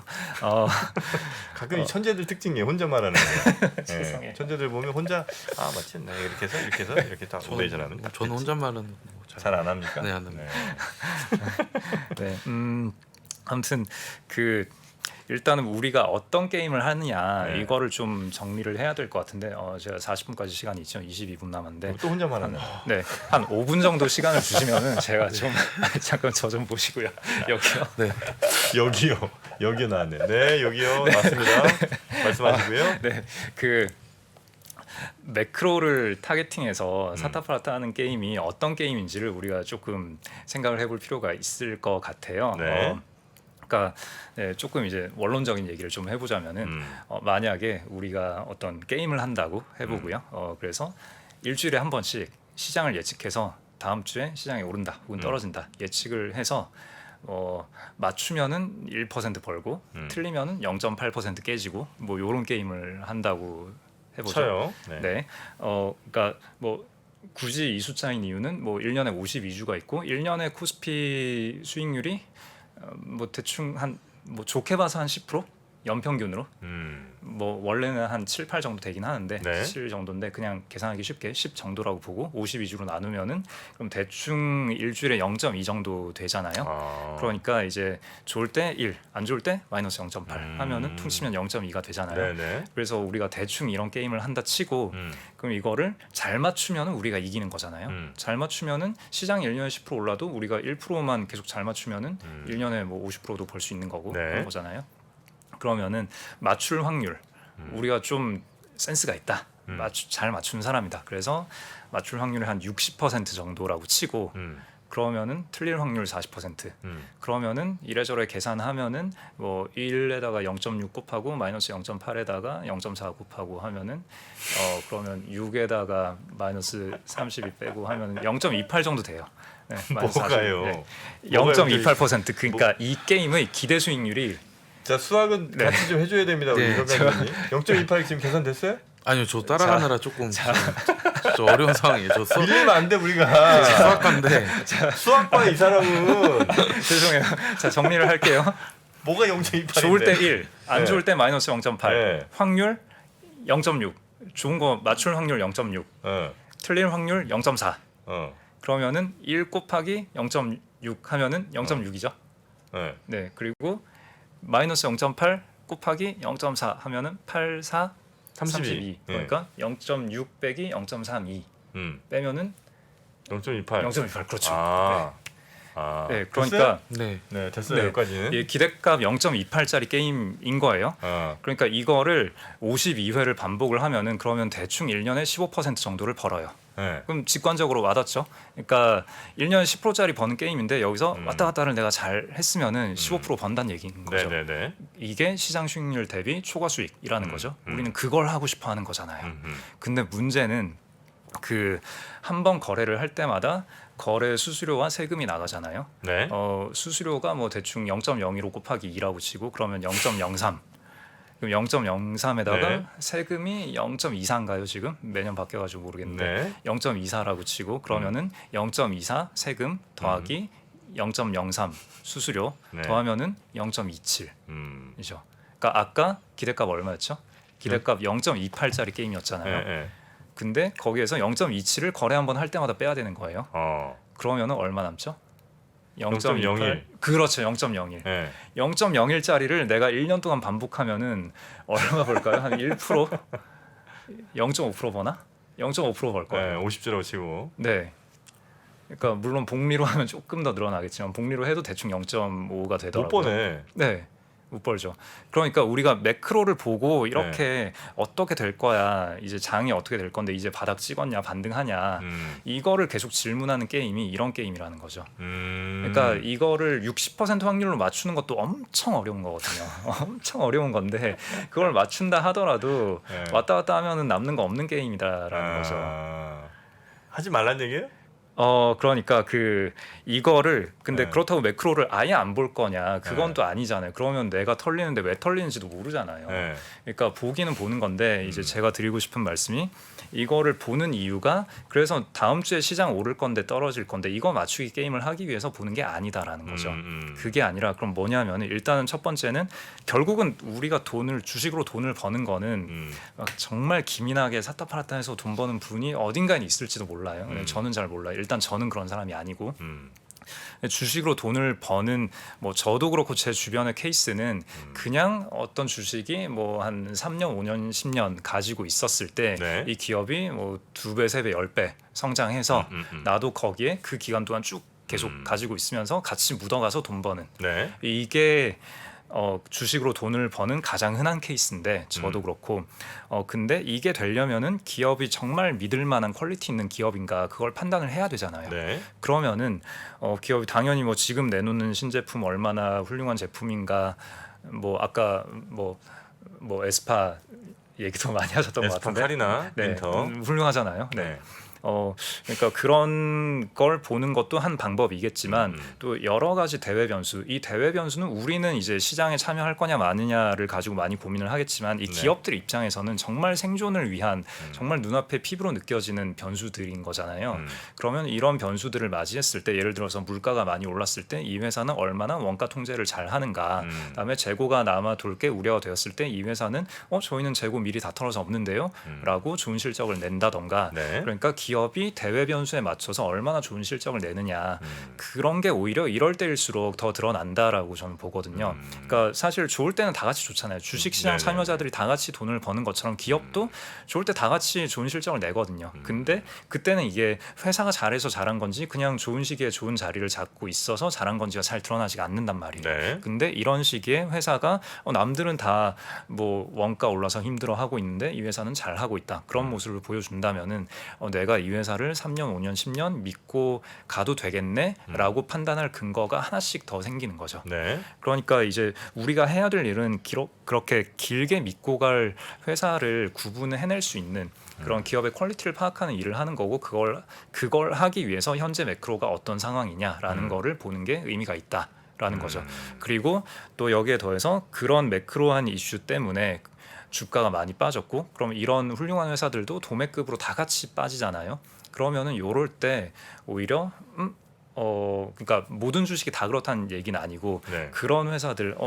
가끔 이 천재들 특징이에요. 혼자 말하는 거. 세상에. 천재들 보면 혼자 맞지 네, 이렇게 해서 이렇게 다 오래전하는. 저는 혼잣말은 잘 안 합니까? 네, 안 합니다. 네, 아무튼 일단은 우리가 어떤 게임을 하느냐 네. 이거를 좀 정리를 해야 될 것 같은데 제가 40분까지 시간이 있죠. 22분 남았는데 또 혼자 말하는. 네, 한 5분 정도 시간을 주시면은 제가 좀 잠깐 저 좀 보시고요. 여기요. 네. 여기요 나왔네. 네, 여기요 나왔습니다. 말씀하시고요. 네, 매크로를 타겟팅해서 사타파라타 하는 게임이 어떤 게임인지를 우리가 조금 생각을 해볼 필요가 있을 것 같아요. 네. 그러니까 조금 이제 원론적인 얘기를 좀 해보자면은 만약에 우리가 어떤 게임을 한다고 해보고요. 그래서 일주일에 한 번씩 시장을 예측해서 다음 주에 시장이 오른다 혹은 떨어진다 예측을 해서 맞추면은 1% 벌고 틀리면은 0.8% 깨지고 뭐 이런 게임을 한다고 해보죠. 쳐요. 네. 그러니까 뭐 굳이 이 숫자인 이유는 뭐 1년에 52주가 있고 1년에 코스피 수익률이 뭐 대충 뭐 좋게 봐서 한 10% 연평균으로 뭐 원래는 한 7, 8 정도 되긴 하는데 네. 7 정도인데 그냥 계산하기 쉽게 10 정도라고 보고 52주로 나누면은 그럼 대충 일주일에 0.2 정도 되잖아요. 그러니까 이제 좋을 때 1, 안 좋을 때 마이너스 0.8 하면은 퉁치면 0.2가 되잖아요. 네네. 그래서 우리가 대충 이런 게임을 한다 치고 그럼 이거를 잘 맞추면은 우리가 이기는 거잖아요. 잘 맞추면은 시장이 1년에 10% 올라도 우리가 1%만 계속 잘 맞추면은 1년에 뭐 50%도 벌 수 있는 거고 네. 그런 거잖아요. 그러면은 맞출 확률 우리가 좀 센스가 있다. 잘 맞추는 사람이다. 그래서 맞출 확률이 한 60% 정도라고 치고 그러면은 틀릴 확률 40%. 그러면은 이래저래 계산하면을 뭐 1에다가 0.6 곱하고 마이너스 0.8에다가 0.4 곱하고 하면은 그러면 6에다가 마이너스 32 빼고 하면은 0.28 정도 돼요. 네, 마이너스 40. 뭐가요? 네. 0.28%. 그러니까 이 게임의 기대 수익률이 자 수학은 네. 같이 좀 해줘야 됩니다. 우리 네. 선생님. 0.28 지금 계산됐어요? 아니요, 저 따라가느라 조금 저 어려운 상황이에요. 저 밀리면 안 돼 우리가. 수학과인데 수학과 이 사람은 죄송해요. 자 정리를 할게요. 뭐가 0.28인데? 좋을 때 1, 안 네. 좋을 때 마이너스 0.8. 네. 확률 0.6. 좋은 거 맞출 확률 0.6. 틀릴 확률 0.4. 그러면은 1 곱하기 0.6 하면은 0.6이죠. 네. 그리고 마이너스 0.8 곱하기 0.4 하면은 8, 4, 32. 그러니까 0.6 빼기 0.32 빼면은 0.28. 0.28. 그렇죠. 아. 네. 그러니까 네. 네 됐어요 네. 여기까지는. 이 기대값 0.28짜리 게임인 거예요. 그러니까 이거를 52회를 반복을 하면은 그러면 대충 1년에 15% 정도를 벌어요. 네. 그럼 직관적으로 와닿죠. 그러니까 1년에 10%짜리 버는 게임인데 여기서 왔다 갔다를 내가 잘 했으면은 15% 번다는 얘기인 거죠. 네네네. 이게 시장 수익률 대비 초과 수익이라는 거죠. 우리는 그걸 하고 싶어 하는 거잖아요. 근데 문제는 그 한 번 거래를 할 때마다 거래 수수료와 세금이 나가잖아요. 네. 수수료가 뭐 대충 0.015 곱하기 2라고 치고 그러면 0.03. 그럼 0.03에다가 네. 세금이 0.24인가요 지금? 매년 바뀌어가지고 모르겠는데 네. 0.24라고 치고 그러면은 0.24 세금 더하기 0.03 수수료 네. 더하면은 0.27이죠. 음. 그러니까 아까 기대값 얼마였죠? 기대값 0.28짜리 게임이었잖아요. 네. 근데 거기에서 0.27을 거래 한번 할 때마다 빼야 되는 거예요. 그러면은 얼마 남죠? 0.01. 그렇죠. 0.01. 네. 0.01짜리를 내가 1년 동안 반복하면은 얼마 벌까요? 한 1%? 0.5% 버나? 0.5% 벌 네. 거예요. 50조라고 치고. 네. 그러니까 물론 복리로 하면 조금 더 늘어나겠지만 복리로 해도 대충 0.5가 못 되더라고요. 버네. 네. 못 벌죠. 그러니까 우리가 매크로를 보고 이렇게 네. 어떻게 될 거야, 이제 장이 어떻게 될 건데 이제 바닥 찍었냐, 반등하냐, 이거를 계속 질문하는 게임이 이런 게임이라는 거죠. 그러니까 이거를 60% 확률로 맞추는 것도 엄청 어려운 거거든요. 엄청 어려운 건데 그걸 맞춘다 하더라도 네. 왔다 갔다 하면은 남는 거 없는 게임이다라는 거죠. 하지 말란 얘기예요? 그러니까 이거를 근데 네. 그렇다고 매크로를 아예 안 볼 거냐 그건 네. 또 아니잖아요. 그러면 내가 털리는데 왜 털리는지도 모르잖아요. 네. 그러니까 보기는 보는 건데 이제 제가 드리고 싶은 말씀이 이거를 보는 이유가 그래서 다음 주에 시장 오를 건데 떨어질 건데 이거 맞추기 게임을 하기 위해서 보는 게 아니다라는 거죠. 그게 아니라 그럼 뭐냐면 일단은 첫 번째는 결국은 우리가 주식으로 돈을 버는 거는 정말 기민하게 샀다 팔았다 해서 돈 버는 분이 어딘가에 있을지도 몰라요. 저는 잘 몰라요. 일단 저는 그런 사람이 아니고 주식으로 돈을 버는 뭐 저도 그렇고 제 주변의 케이스는 그냥 어떤 주식이 뭐 한 3년, 5년, 10년 가지고 있었을 때 이 네. 기업이 뭐 2배, 3배, 10배 성장해서 나도 거기에 그 기간 동안 쭉 계속 가지고 있으면서 같이 묻어가서 돈 버는 네. 이게 주식으로 돈을 버는 가장 흔한 케이스인데 저도 그렇고 근데 이게 되려면은 기업이 정말 믿을 만한 퀄리티 있는 기업인가 그걸 판단을 해야 되잖아요. 네. 그러면은 기업이 당연히 뭐 지금 내놓는 신제품 얼마나 훌륭한 제품인가 뭐 아까 뭐 에스파 얘기도 많이 하셨던 것 에스파 같은데 카리나 네, 윈터. 훌륭하잖아요. 네. 네. 그러니까 그런 걸 보는 것도 한 방법이겠지만 또 여러 가지 대외 변수, 이 대외 변수는 우리는 이제 시장에 참여할 거냐 마느냐를 가지고 많이 고민을 하겠지만 이 네. 기업들 입장에서는 정말 생존을 위한 정말 눈앞에 피부로 느껴지는 변수들인 거잖아요. 그러면 이런 변수들을 맞이했을 때 예를 들어서 물가가 많이 올랐을 때 이 회사는 얼마나 원가 통제를 잘 하는가, 그다음에 재고가 남아 돌 게 우려가 되었을 때 이 회사는 저희는 재고 미리 다 털어서 없는데요 라고 좋은 실적을 낸다던가 네. 그러니까 기업이 대외 변수에 맞춰서 얼마나 좋은 실적을 내느냐 그런 게 오히려 이럴 때일수록 더 드러난다라고 저는 보거든요. 그러니까 사실 좋을 때는 다 같이 좋잖아요. 주식시장 네네. 참여자들이 다 같이 돈을 버는 것처럼 기업도 좋을 때 다 같이 좋은 실적을 내거든요. 근데 그때는 이게 회사가 잘해서 잘한 건지 그냥 좋은 시기에 좋은 자리를 잡고 있어서 잘한 건지가 잘 드러나지가 않는단 말이에요. 네. 근데 이런 시기에 회사가 남들은 다 뭐 원가 올라서 힘들어하고 있는데 이 회사는 잘하고 있다. 그런 모습을 보여준다면은 내가 이 회사를 3년, 5년, 10년 믿고 가도 되겠네라고 판단할 근거가 하나씩 더 생기는 거죠. 네. 그러니까 이제 우리가 해야 될 일은 그렇게 길게 믿고 갈 회사를 구분을 해낼 수 있는 그런 기업의 퀄리티를 파악하는 일을 하는 거고 그걸 하기 위해서 현재 매크로가 어떤 상황이냐라는 거를 보는 게 의미가 있다라는 거죠. 그리고 또 여기에 더해서 그런 매크로한 이슈 때문에 주가가 많이 빠졌고 그럼 이런 훌륭한 회사들도 도매급으로 다 같이 빠지잖아요. 그러면은 요럴 때 오히려 그러니까 모든 주식이 다 그렇다는 얘기는 아니고 네. 그런 회사들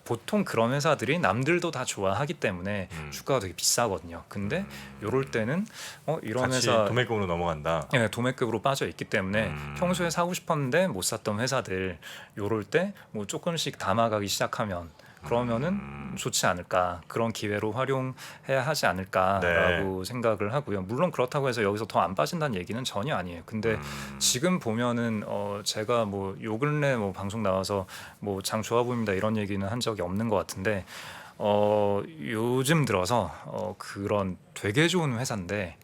보통 그런 회사들이 남들도 다 좋아하기 때문에 주가가 되게 비싸거든요. 근데 요럴 때는 이런 같이 회사 도매급으로 넘어간다. 네, 도매급으로 빠져 있기 때문에 평소에 사고 싶었는데 못 샀던 회사들 요럴 때 뭐 조금씩 담아가기 시작하면 그러면은 좋지 않을까, 그런 기회로 활용해야 하지 않을까라고 생각을 하고요. 물론 그렇다고 해서 여기서 더 안 빠진다는 얘기는 전혀 아니에요. 근데 지금 보면은 제가 뭐 요 근래 뭐 방송 나와서 뭐 장 좋아 보입니다 이런 얘기는 한 적이 없는 것 같은데 요즘 들어서 그런 되게 좋은 회사인데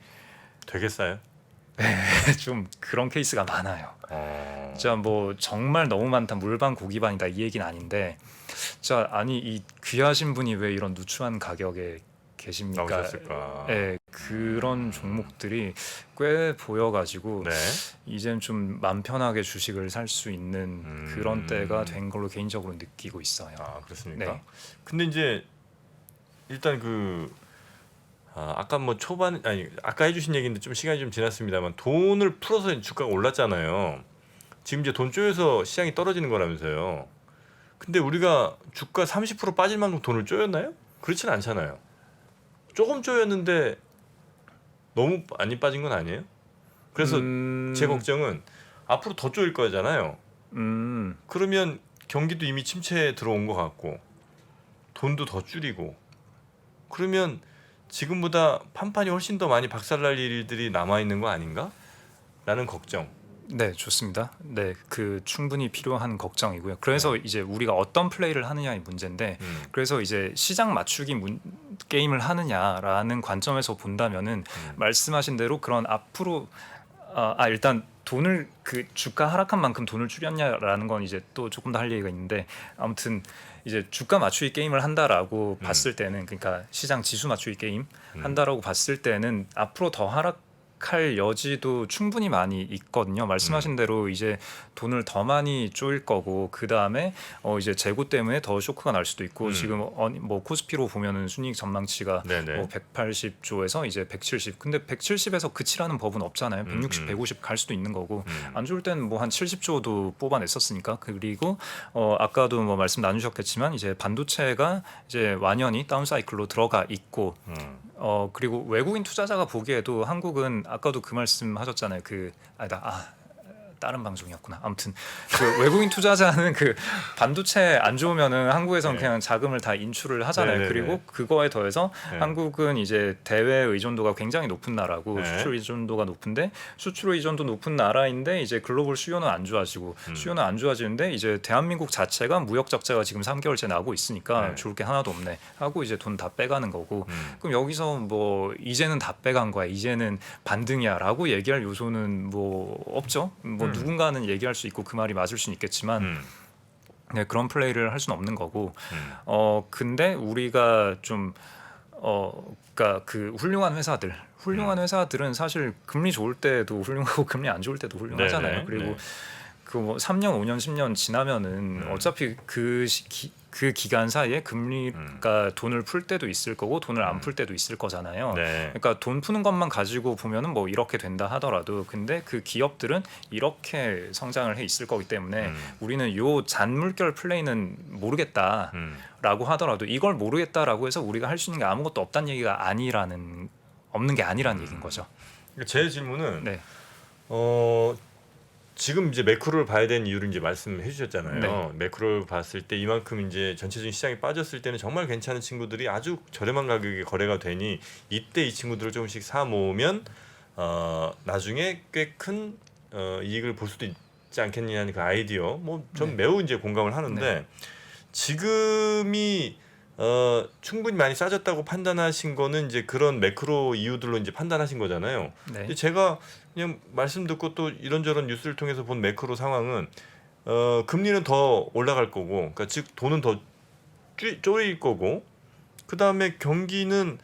되게 싸요? 좀 그런 케이스가 많아요. 진짜 뭐 정말 너무 많다, 물반 고기반이다 이 얘기는 아닌데, 진짜 아니 이 귀하신 분이 왜 이런 누추한 가격에 계십니까? 나오셨을까? 예, 그런 종목들이 꽤 보여가지고 네. 이젠 좀 맘 편하게 주식을 살 수 있는 그런 때가 된 걸로 개인적으로 느끼고 있어요. 아, 그렇습니까? 네. 근데 이제 일단 아까 뭐 아까 해주신 얘기인데 좀 시간이 좀 지났습니다만 돈을 풀어서 주가가 올랐잖아요. 지금 이제 돈 쪼여서 시장이 떨어지는 거라면서요. 근데 우리가 주가 30% 빠질 만큼 돈을 쪼였나요? 그렇진 않잖아요. 조금 쪼였는데 너무 많이 빠진 건 아니에요? 그래서 제 걱정은 앞으로 더 쪼일 거잖아요. 그러면 경기도 이미 침체에 들어온 것 같고 돈도 더 줄이고 그러면 지금보다 판판이 훨씬 더 많이 박살날 일들이 남아 있는 거 아닌가? 라는 걱정. 네, 좋습니다. 네, 그 충분히 필요한 걱정이고요. 그래서 이제 우리가 어떤 플레이를 하느냐의 문제인데, 그래서 이제 시장 맞추기 게임을 하느냐라는 관점에서 본다면은 말씀하신 대로 그런 앞으로 일단 돈을 그 주가 하락한 만큼 돈을 줄였냐라는 건 이제 또 조금 더 할 얘기가 있는데, 아무튼 이제 주가 맞추기 게임을 한다라고 봤을 때는, 그러니까 시장 지수 맞추기 게임 한다라고 봤을 때는 앞으로 더 하락할 여지도 충분히 많이 있거든요. 말씀하신 대로 이제 돈을 더 많이 쪼일 거고, 그 다음에 이제 재고 때문에 더 쇼크가 날 수도 있고, 지금 뭐 코스피로 보면은 순이익 전망치가 뭐 180조에서 이제 170. 근데 170에서 그치라는 법은 없잖아요. 160, 150 갈 수도 있는 거고, 안 좋을 때는 뭐 한 70조도 뽑아냈었으니까. 그리고 아까도 뭐 말씀 나누셨겠지만 이제 반도체가 이제 완연히 다운 사이클로 들어가 있고, 그리고 외국인 투자자가 보기에도 한국은 아까도 그 말씀 하셨잖아요. 다른 방송이었구나. 아무튼 그 외국인 투자자는 그 반도체 안 좋으면은 한국에서는 그냥 자금을 다 인출을 하잖아요. 그리고 그거에 더해서 한국은 이제 대외 의존도가 굉장히 높은 나라고 수출 의존도가 높은데, 수출 의존도 높은 나라인데 이제 글로벌 수요는 안 좋아지고, 수요는 안 좋아지는데 이제 대한민국 자체가 무역 적자가 지금 3개월째 나고 있으니까 좋을 게 하나도 없네 하고 이제 돈 다 빼가는 거고, 그럼 여기서 뭐 이제는 다 빼간 거야, 이제는 반등이야라고 얘기할 요소는 뭐 없죠. 뭐 누군가는 얘기할 수 있고 그 말이 맞을 수는 있겠지만 네, 그런 플레이를 할 수는 없는 거고, 근데 우리가 좀 그러니까 그 훌륭한 회사들은 사실 금리 좋을 때도 훌륭하고 금리 안 좋을 때도 훌륭하잖아요. 그리고 그 뭐 3년, 5년, 10년 지나면은 어차피 그 기간 사이에 금리가 돈을 풀 때도 있을 거고 돈을 안 풀 때도 있을 거잖아요. 그러니까 돈 푸는 것만 가지고 보면은 뭐 이렇게 된다 하더라도, 근데 그 기업들은 이렇게 성장을 해 있을 거기 때문에 우리는 요 잔물결 플레이는 모르겠다라고 하더라도, 이걸 모르겠다라고 해서 우리가 할 수 있는 게 아무것도 없다는 얘기가 없는 게 아니라는 얘기인 거죠. 제 질문은 지금 이제 매크로를 봐야 되는 이유를 이제 말씀해 주셨잖아요. 매크로를 봤을 때 이만큼 이제 전체적인 시장이 빠졌을 때는 정말 괜찮은 친구들이 아주 저렴한 가격에 거래가 되니 이때 이 친구들을 조금씩 사 모으면 나중에 꽤 큰 이익을 볼 수도 있지 않겠느냐는 그 아이디어, 뭐 전 매우 이제 공감을 하는데 지금이 충분히 많이 싸졌다고 판단하신 거는 이제 그런 매크로 이유들로 이제 판단하신 거잖아요. 네. 근데 제가 그냥 말씀 듣고 또 이런저런 뉴스를 통해서 본 매크로 상황은 금리는 더 올라갈 거고, 그러니까 즉 돈은 더 쪼일 거고, 그 다음에 경기는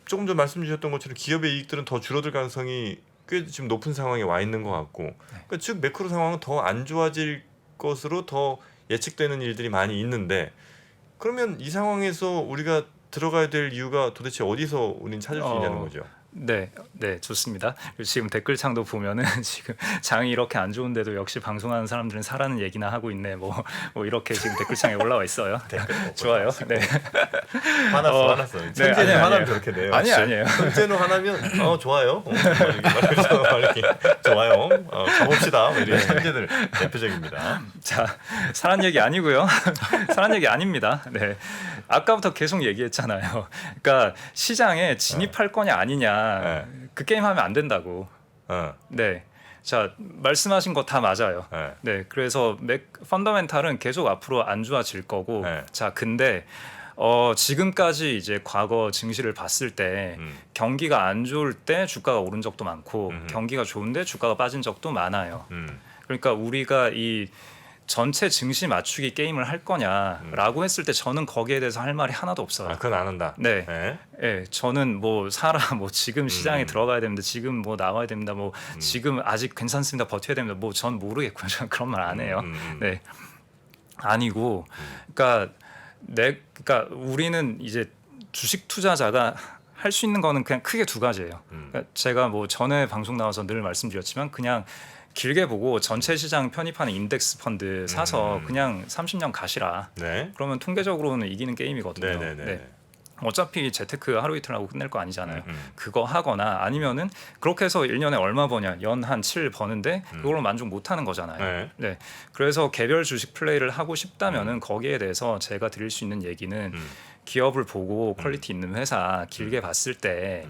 조금 전 말씀 주셨던 것처럼 기업의 이익들은 더 줄어들 가능성이 꽤 지금 높은 상황에 와 있는 것 같고, 그러니까 즉 매크로 상황은 더 안 좋아질 것으로 더 예측되는 일들이 많이 있는데, 그러면 이 상황에서 우리가 들어가야 될 이유가 도대체 어디서 우리는 찾을 수 있냐는 거죠. 네, 네, 좋습니다. 그리고 지금 댓글창도 보면은 지금 장이 이렇게 안 좋은데도 역시 방송하는 사람들은 사라는 얘기나 하고 있네. 뭐 이렇게 지금 댓글창에 올라와 있어요. 좋아요. 네. 화났어. 천재는 아니에요, 화나면 아니에요. 저렇게 돼요. 아니에요. 천재는 화나면 좋아요. 좋아요. 가봅시다. 이런 천재들 대표적입니다. 자, 사란 얘기 아니고요. 사란 얘기 아닙니다. 네, 아까부터 계속 얘기했잖아요. 그러니까 시장에 진입할 거냐 아니냐, 네. 그 게임 하면 안 된다고. 네, 자 말씀하신 거 다 맞아요. 네, 그래서 펀더멘탈은 계속 앞으로 안 좋아질 거고. 네. 자, 근데 지금까지 이제 과거 증시를 봤을 때 경기가 안 좋을 때 주가가 오른 적도 많고 경기가 좋은데 주가가 빠진 적도 많아요. 그러니까 우리가 이 전체 증시 맞추기 게임을 할 거냐라고 했을 때 저는 거기에 대해서 할 말이 하나도 없어요. 그건 안 한다. 네. 네, 저는 뭐 지금 시장에 들어가야 됩니다. 지금 뭐 나와야 됩니다. 뭐 지금 아직 괜찮습니다. 버텨야 됩니다. 뭐 전 모르겠고요. 저는 그런 말 안 해요. 네, 아니고, 그러니까 우리는 이제 주식 투자자가 할 수 있는 거는 그냥 크게 두 가지예요. 그러니까 제가 뭐 전에 방송 나와서 늘 말씀드렸지만 그냥 길게 보고 전체 시장 편입하는 인덱스 펀드 사서 그냥 30년 가시라. 네. 그러면 통계적으로는 이기는 게임이거든요. 네네네. 네. 어차피 재테크 하루 이틀 하고 끝낼 거 아니잖아요. 그거 하거나 아니면은 그렇게 해서 1년에 얼마 버냐, 연 한 7 버는데 그걸로 만족 못 하는 거잖아요. 네. 네. 그래서 개별 주식 플레이를 하고 싶다면은 거기에 대해서 제가 드릴 수 있는 얘기는 기업을 보고 퀄리티 있는 회사 길게 봤을 때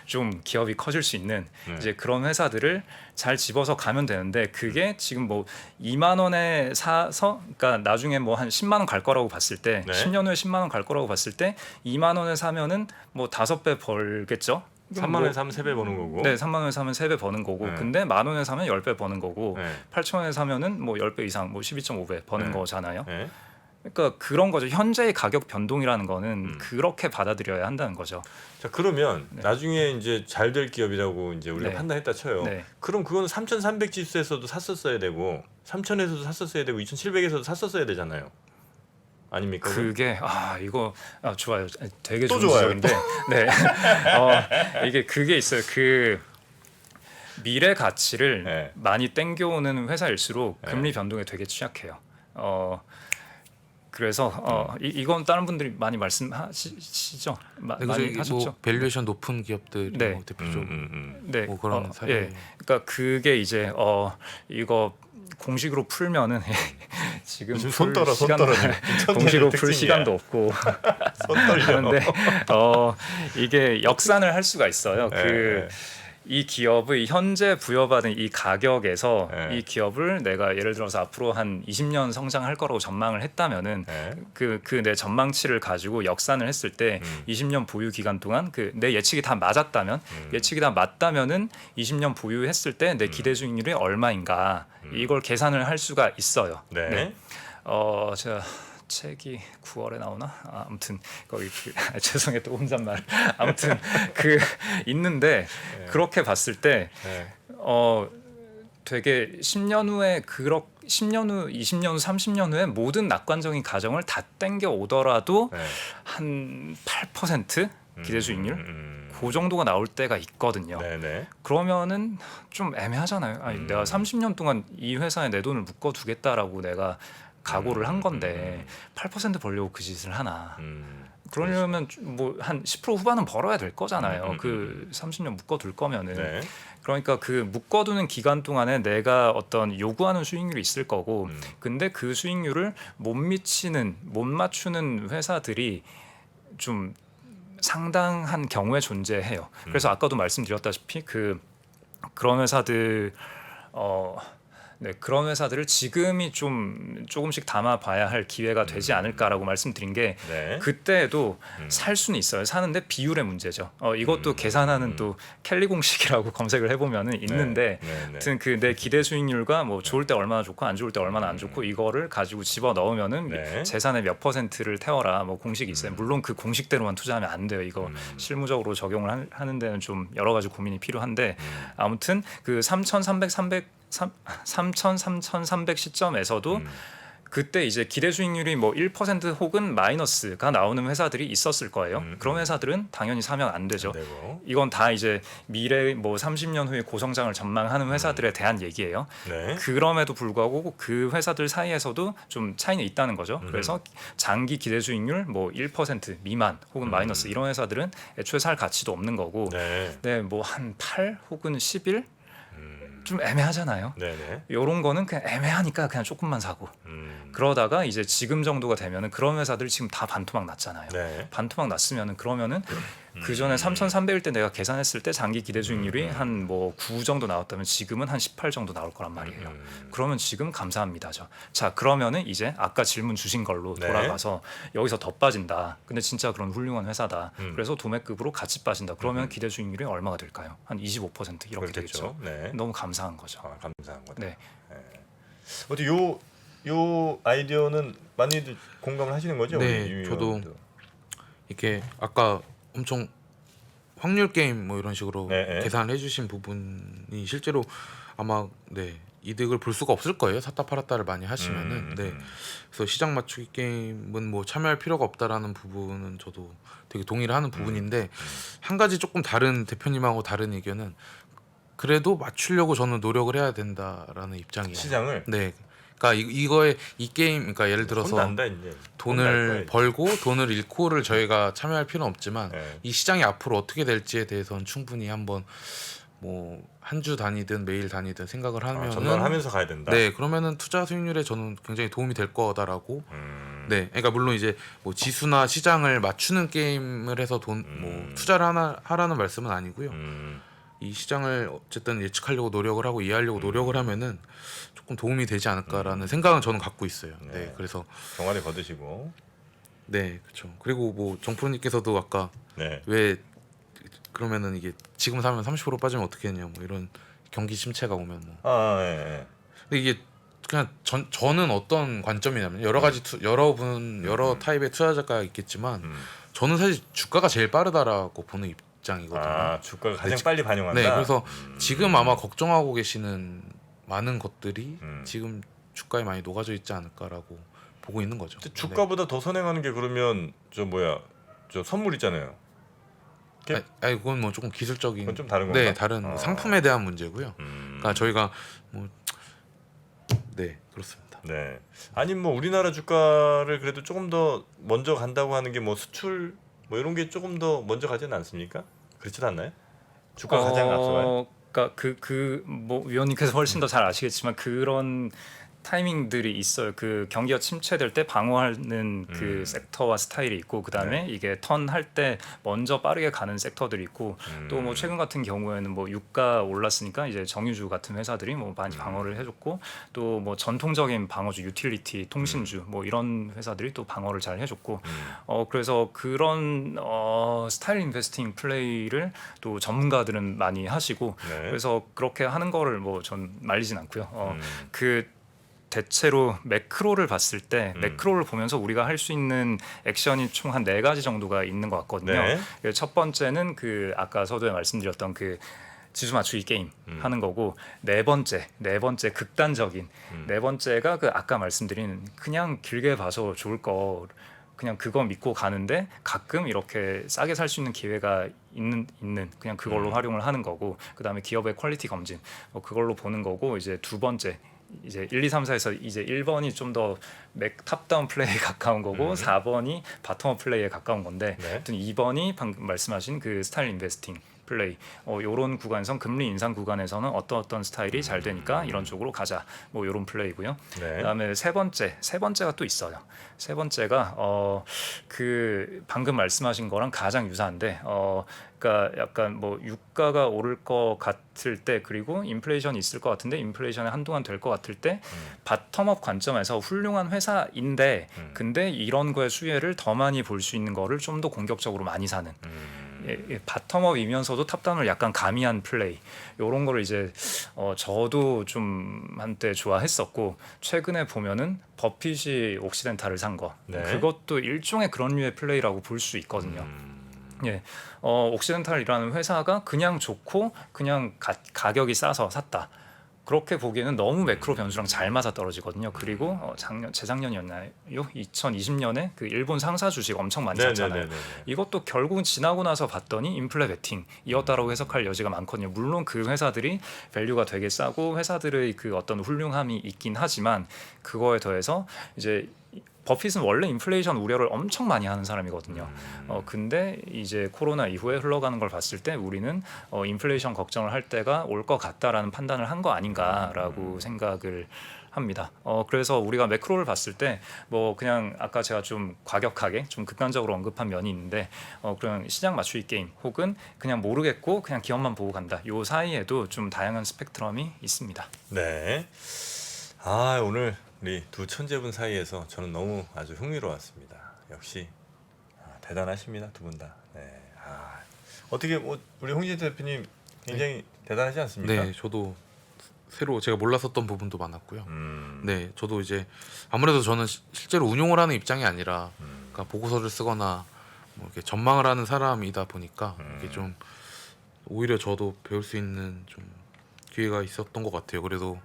좀 기업이 커질 수 있는 이제 그런 회사들을 잘 집어서 가면 되는데, 그게 지금 뭐 2만 원에 사서, 그러니까 나중에 뭐 한 10만 원 갈 거라고 봤을 때, 네. 10년 후에 10만 원 갈 거라고 봤을 때 2만 원에 사면은 뭐 5배 벌겠죠. 3만 원에 사면 3배 버는 거고. 네, 3만 원에 사면 3배 버는 거고. 네. 근데 만 원에 사면 10배 버는 거고. 네. 8천 원에 사면은 뭐 10배 이상, 뭐 12.5배 버는 네. 거잖아요. 네. 그러니까 그런 거죠. 현재의 가격 변동이라는 거는 그렇게 받아들여야 한다는 거죠. 자, 그러면 나중에 이제 잘 될 기업이라고 이제 우리가 네. 판단했다 쳐요. 네. 그럼 그건 3,300 지수에서도 샀었어야 되고 3,000에서도 샀었어야 되고 2,700에서도 샀었어야 되잖아요. 아닙니까? 그게 이거 좋아요. 되게 또 좋은 좋아요. 지적인데. 네. 이게 그게 있어요. 그 미래 가치를 네. 많이 땡겨오는 회사일수록 네. 금리 변동에 되게 취약해요. 그래서 이건 다른 분들이 많이 말씀하시죠. 많이 하셨죠. 뭐 밸류에이션 높은 기업들이 네. 뭐 대표적으로 네. 뭐 그런 사례. 예. 그러니까 그게 이제 이거 공식으로 풀면은 지금 손 풀 떨어, 손 시간도- 떨어. 공식으로 풀 특징이야. 시간도 없고 손 떨려. 하는데 이게 역산을 할 수가 있어요. 네. 이 기업의 현재 부여받은 이 가격에서 네. 이 기업을 내가 예를 들어서 앞으로 한 20년 성장할 거라고 전망을 했다면은 네. 그 내 전망치를 가지고 역산을 했을 때 20년 보유 기간 동안 그 내 예측이 다 맞았다면 예측이 다 맞다면은 20년 보유했을 때 내 기대 수익률이 얼마인가 이걸 계산을 할 수가 있어요. 네. 제가 책이 9월에 나오나? 아무튼 거기 죄송해요 또 혼잣말. 아무튼 그 있는데 그렇게 봤을 때 네. 되게 10년 후에 10년 후, 20년 후, 30년 후에 모든 낙관적인 가정을 다 땡겨 오더라도 네. 한 8% 기대 수익률 그 정도가 나올 때가 있거든요. 네네. 그러면은 좀 애매하잖아요. 아니, 내가 30년 동안 이 회사에 내 돈을 묶어두겠다라고 내가 각오를 한 건데 8% 벌려고 그 짓을 하나. 그러려면 뭐 한 10% 후반은 벌어야 될 거잖아요. 그 30년 묶어둘 거면은. 네. 그러니까 그 묶어두는 기간 동안에 내가 어떤 요구하는 수익률이 있을 거고, 근데 그 수익률을 못 맞추는 회사들이 좀 상당한 경우에 존재해요. 그래서 아까도 말씀드렸다시피 그런 회사들 네, 그런 회사들을 지금이 좀 조금씩 담아봐야 할 기회가 되지 않을까라고 말씀드린 게 네. 그때도 살 수는 있어요. 사는데 비율의 문제죠. 이것도 계산하는 또 켈리 공식이라고 검색을 해보면은 있는데, 네. 하여튼 그 내 기대 수익률과 뭐 좋을 때 얼마나 좋고 안 좋을 때 얼마나 안 좋고 이거를 가지고 집어 넣으면은 네. 재산의 몇 %를 태워라 뭐 공식이 있어요. 물론 그 공식대로만 투자하면 안 돼요. 이거 실무적으로 적용을 하는 데는 좀 여러 가지 고민이 필요한데 아무튼 그 3,300 시점에서도 그때 이제 기대 수익률이 뭐 1% 혹은 마이너스가 나오는 회사들이 있었을 거예요. 그런 회사들은 당연히 사면 안 되죠. 되고. 이건 다 이제 미래 뭐 30년 후에 고성장을 전망하는 회사들에 대한 얘기예요. 네. 그럼에도 불구하고 그 회사들 사이에서도 좀 차이는 있다는 거죠. 그래서 장기 기대 수익률 뭐 1% 미만 혹은 마이너스 이런 회사들은 애초에 살 가치도 없는 거고, 네. 네, 뭐 한 8 혹은 11 좀 애매하잖아요. 네네. 이런 거는 그냥 애매하니까 그냥 조금만 사고 그러다가 이제 지금 정도가 되면은 그런 회사들 지금 다 반토막 났잖아요. 네. 반토막 났으면은 그러면은 그 전에 3,300일 때 내가 계산했을 때 장기 기대 수익률이 한 뭐 9 정도 나왔다면 지금은 한 18 정도 나올 거란 말이에요. 그러면 지금 감사합니다죠. 자, 그러면은 이제 아까 질문 주신 걸로 네. 돌아가서 여기서 더 빠진다. 근데 진짜 그런 훌륭한 회사다. 그래서 도매급으로 같이 빠진다. 그러면 기대 수익률이 얼마가 될까요? 한 25% 이렇게 그렇겠죠. 되겠죠. 네. 너무 감사한 거죠. 아, 감사한 거다. 네. 어떻게 요 아이디어는 많이들 공감을 하시는 거죠? 네, 우리 유 저도 의원님도? 이렇게 아까 엄청 확률 게임 뭐 이런 식으로 네. 계산을 해주신 부분이 실제로 아마 네 이득을 볼 수가 없을 거예요. 샀다 팔았다를 많이 하시면은. 네. 그래서 시장 맞추기 게임은 뭐 참여할 필요가 없다라는 부분은 저도 되게 동의를 하는 부분인데 한 가지 조금 다른 대표님하고 다른 의견은 그래도 맞추려고 저는 노력을 해야 된다라는 입장이에요. 시장을 네. 그러니까 이거에 이 게임 그러니까 예를 들어서 혼난다 이제. 혼날 돈을 거야, 이제. 벌고 돈을 잃고를 저희가 참여할 필요는 없지만 네. 이 시장이 앞으로 어떻게 될지에 대해서는 충분히 한번 뭐 한 주 단위든 매일 단위든 생각을 하면은 전망하면서 가야 된다. 네 그러면은 투자 수익률에 저는 굉장히 도움이 될 거다라고 네 그러니까 물론 이제 뭐 지수나 시장을 맞추는 게임을 해서 돈 뭐 투자를 하라는 말씀은 아니고요. 이 시장을 어쨌든 예측하려고 노력을 하고 이해하려고 노력을 하면은 조금 도움이 되지 않을까라는 생각은 저는 갖고 있어요. 네, 그래서 동아리 거두시고. 네, 그렇죠. 그리고 뭐 정프로님께서도 아까 네. 왜 그러면은 이게 지금 사면 30% 빠지면 어떻게 했냐 뭐 이런 경기 침체가 오면 뭐. 예. 근데 이게 그냥 저는 어떤 관점이냐면 여러 가지 여러 타입의 투자자가 있겠지만 저는 사실 주가가 제일 빠르다라고 보는 입장이거든요. 아, 주가가 가장 빨리 반영한다. 네, 그래서 지금 아마 걱정하고 계시는 많은 것들이 지금 주가에 많이 녹아져 있지 않을까라고 보고 있는 거죠. 근데 주가보다 더 선행하는 게 그러면 저 선물 있잖아요. 아니 그건 뭐 조금 기술적인 그건 좀 다른 건가? 네, 다른 뭐 상품에 대한 문제고요. 그러니까 저희가 뭐 네, 그렇습니다. 네. 아니 뭐 우리나라 주가를 그래도 조금 더 먼저 간다고 하는 게 뭐 수출 뭐 이런 게 조금 더 먼저 가지는 않습니까? 그렇지 않나요? 주가가 가장 앞서가요? 그러니까 뭐 위원님께서 훨씬 더 잘 아시겠지만 그런 타이밍들이 있어요. 그 경기가 침체될 때 방어하는 그 섹터와 스타일이 있고 그다음에 이게 턴할 때 먼저 빠르게 가는 섹터들이 있고 또 뭐 최근 같은 경우에는 뭐 유가 올랐으니까 이제 정유주 같은 회사들이 뭐 많이 방어를 해줬고 또 뭐 전통적인 방어주 유틸리티 통신주 뭐 이런 회사들이 또 방어를 잘 해줬고 그래서 그런 스타일 인베스팅 플레이를 또 전문가들은 많이 하시고 네. 그래서 그렇게 하는 거를 뭐 전 말리진 않고요. 그 대체로 매크로를 봤을 때 매크로를 보면서 우리가 할 수 있는 액션이 총 한 4가지 정도가 있는 것 같거든요. 네. 첫 번째는 그 아까 서두에 말씀드렸던 그 지수 맞추기 게임 하는 거고 네 번째 극단적인 네 번째가 그 아까 말씀드린 그냥 길게 봐서 좋을 거 그냥 그거 믿고 가는데 가끔 이렇게 싸게 살 수 있는 기회가 있는 그냥 그걸로 활용을 하는 거고 그다음에 기업의 퀄리티 검진 그걸로 보는 거고 이제 두 번째 이제 1, 2, 3, 4에서 이제 1번이 좀 더 탑다운 플레이에 가까운 거고 4번이 바텀업 플레이에 가까운 건데 네. 하여튼 2번이 방금 말씀하신 그 스타일 인베스팅 플레이. 요런 구간에선 금리 인상 구간에서는 어떤 스타일이 잘 되니까 이런 쪽으로 가자. 뭐 요런 플레이고요. 네. 그다음에 세 번째가 또 있어요. 세 번째가 그 방금 말씀하신 거랑 가장 유사한데 그러니까 약간 뭐 유가가 오를 것 같을 때 그리고 인플레이션이 있을 것 같은데 인플레이션이 한동안 될 것 같을 때 바텀업 관점에서 훌륭한 회사인데 근데 이런 거에 수혜를 더 많이 볼 수 있는 거를 좀 더 공격적으로 많이 사는 바텀업이면서도 탑다운을 약간 가미한 플레이 이런 거를 이제 저도 좀 한때 좋아했었고 최근에 보면은 버핏이 옥시덴탈을 산 거 네. 그것도 일종의 그런 류의 플레이라고 볼 수 있거든요. 예, 옥시덴탈이라는 회사가 그냥 좋고 그냥 가격이 싸서 샀다. 그렇게 보기에는 너무 매크로 변수랑 잘 맞아 떨어지거든요. 그리고 재작년이었나요? 2020년에 그 일본 상사 주식 엄청 많이 샀잖아요. 네네네네. 이것도 결국은 지나고 나서 봤더니 인플레 베팅이었다라고 해석할 여지가 많거든요. 물론 그 회사들이 밸류가 되게 싸고 회사들의 그 어떤 훌륭함이 있긴 하지만 그거에 더해서 이제 버핏은 원래 인플레이션 우려를 엄청 많이 하는 사람이거든요. 근데 이제 코로나 이후에 흘러가는 걸 봤을 때 우리는 인플레이션 걱정을 할 때가 올 것 같다라는 판단을 한 거 아닌가라고 생각을 합니다. 그래서 우리가 매크로를 봤을 때 뭐 그냥 아까 제가 좀 과격하게 좀 극단적으로 언급한 면이 있는데 그냥 시장 맞추기 게임 혹은 그냥 모르겠고 그냥 기업만 보고 간다. 요 사이에도 좀 다양한 스펙트럼이 있습니다. 네. 아 오늘 우리 두 천재분 사이에서 저는 너무 아주 흥미로웠습니다. 역시 대단하십니다 두 분 다. 네. 어떻게 뭐 우리 홍진 대표님 굉장히 대단하지 않습니까? 네, 저도 새로 제가 몰랐었던 부분도 많았고요. 네, 저도 이제 아무래도 저는 실제로 운용을 하는 입장이 아니라 그러니까 보고서를 쓰거나 뭐 이렇게 전망을 하는 사람이다 보니까 이게 좀 오히려 저도 배울 수 있는 좀 기회가 있었던 것 같아요. 그래도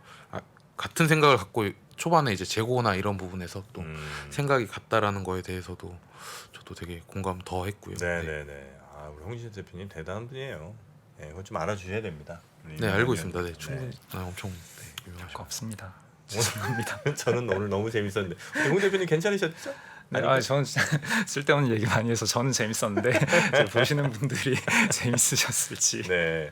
같은 생각을 갖고 초반에 이제 재고나 이런 부분에서 또 생각이 같다라는 거에 대해서도 저도 되게 공감 더 했고요. 네네네. 우리 홍진 대표님 대단한 분이에요. 네, 그건 좀 알아주셔야 됩니다. 네, 알고 있습니다. 네, 충분히 엄청 유명하죠. 없습니다. 죄송합니다. 저는 오늘 너무 재밌었는데 홍 대표님 괜찮으셨죠? 네, 저는 쓸데없는 얘기 많이 해서 저는 재밌었는데 보시는 분들이 재밌으셨을지. 네.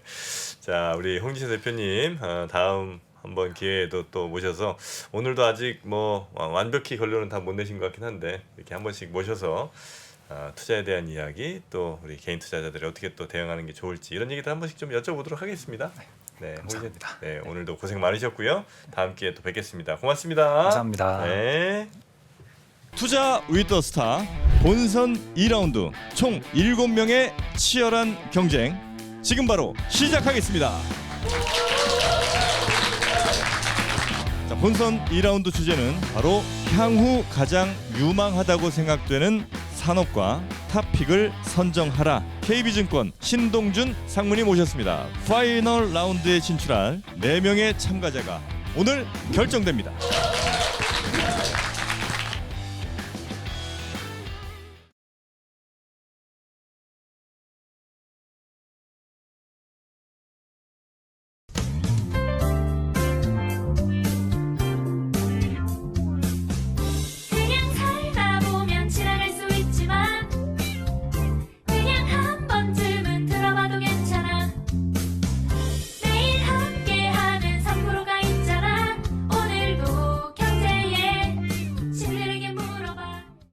자, 우리 홍진 대표님 다음 한번 기회에도 또 모셔서 오늘도 아직 뭐 완벽히 결론은 다 못 내신 것 같긴 한데 이렇게 한 번씩 모셔서 투자에 대한 이야기 또 우리 개인 투자자들이 어떻게 또 대응하는 게 좋을지 이런 얘기들 한 번씩 좀 여쭤보도록 하겠습니다. 네, 감사합니다. 네, 오늘도 고생 많으셨고요. 다음 기회에 또 뵙겠습니다. 고맙습니다. 감사합니다. 네. 투자 with the 스타 본선 2라운드 총 7명의 치열한 경쟁 지금 바로 시작하겠습니다. 자, 본선 2라운드 주제는 바로 향후 가장 유망하다고 생각되는 산업과 탑픽을 선정하라. KB증권 신동준 상무님 모셨습니다. 파이널 라운드에 진출할 4명의 참가자가 오늘 결정됩니다.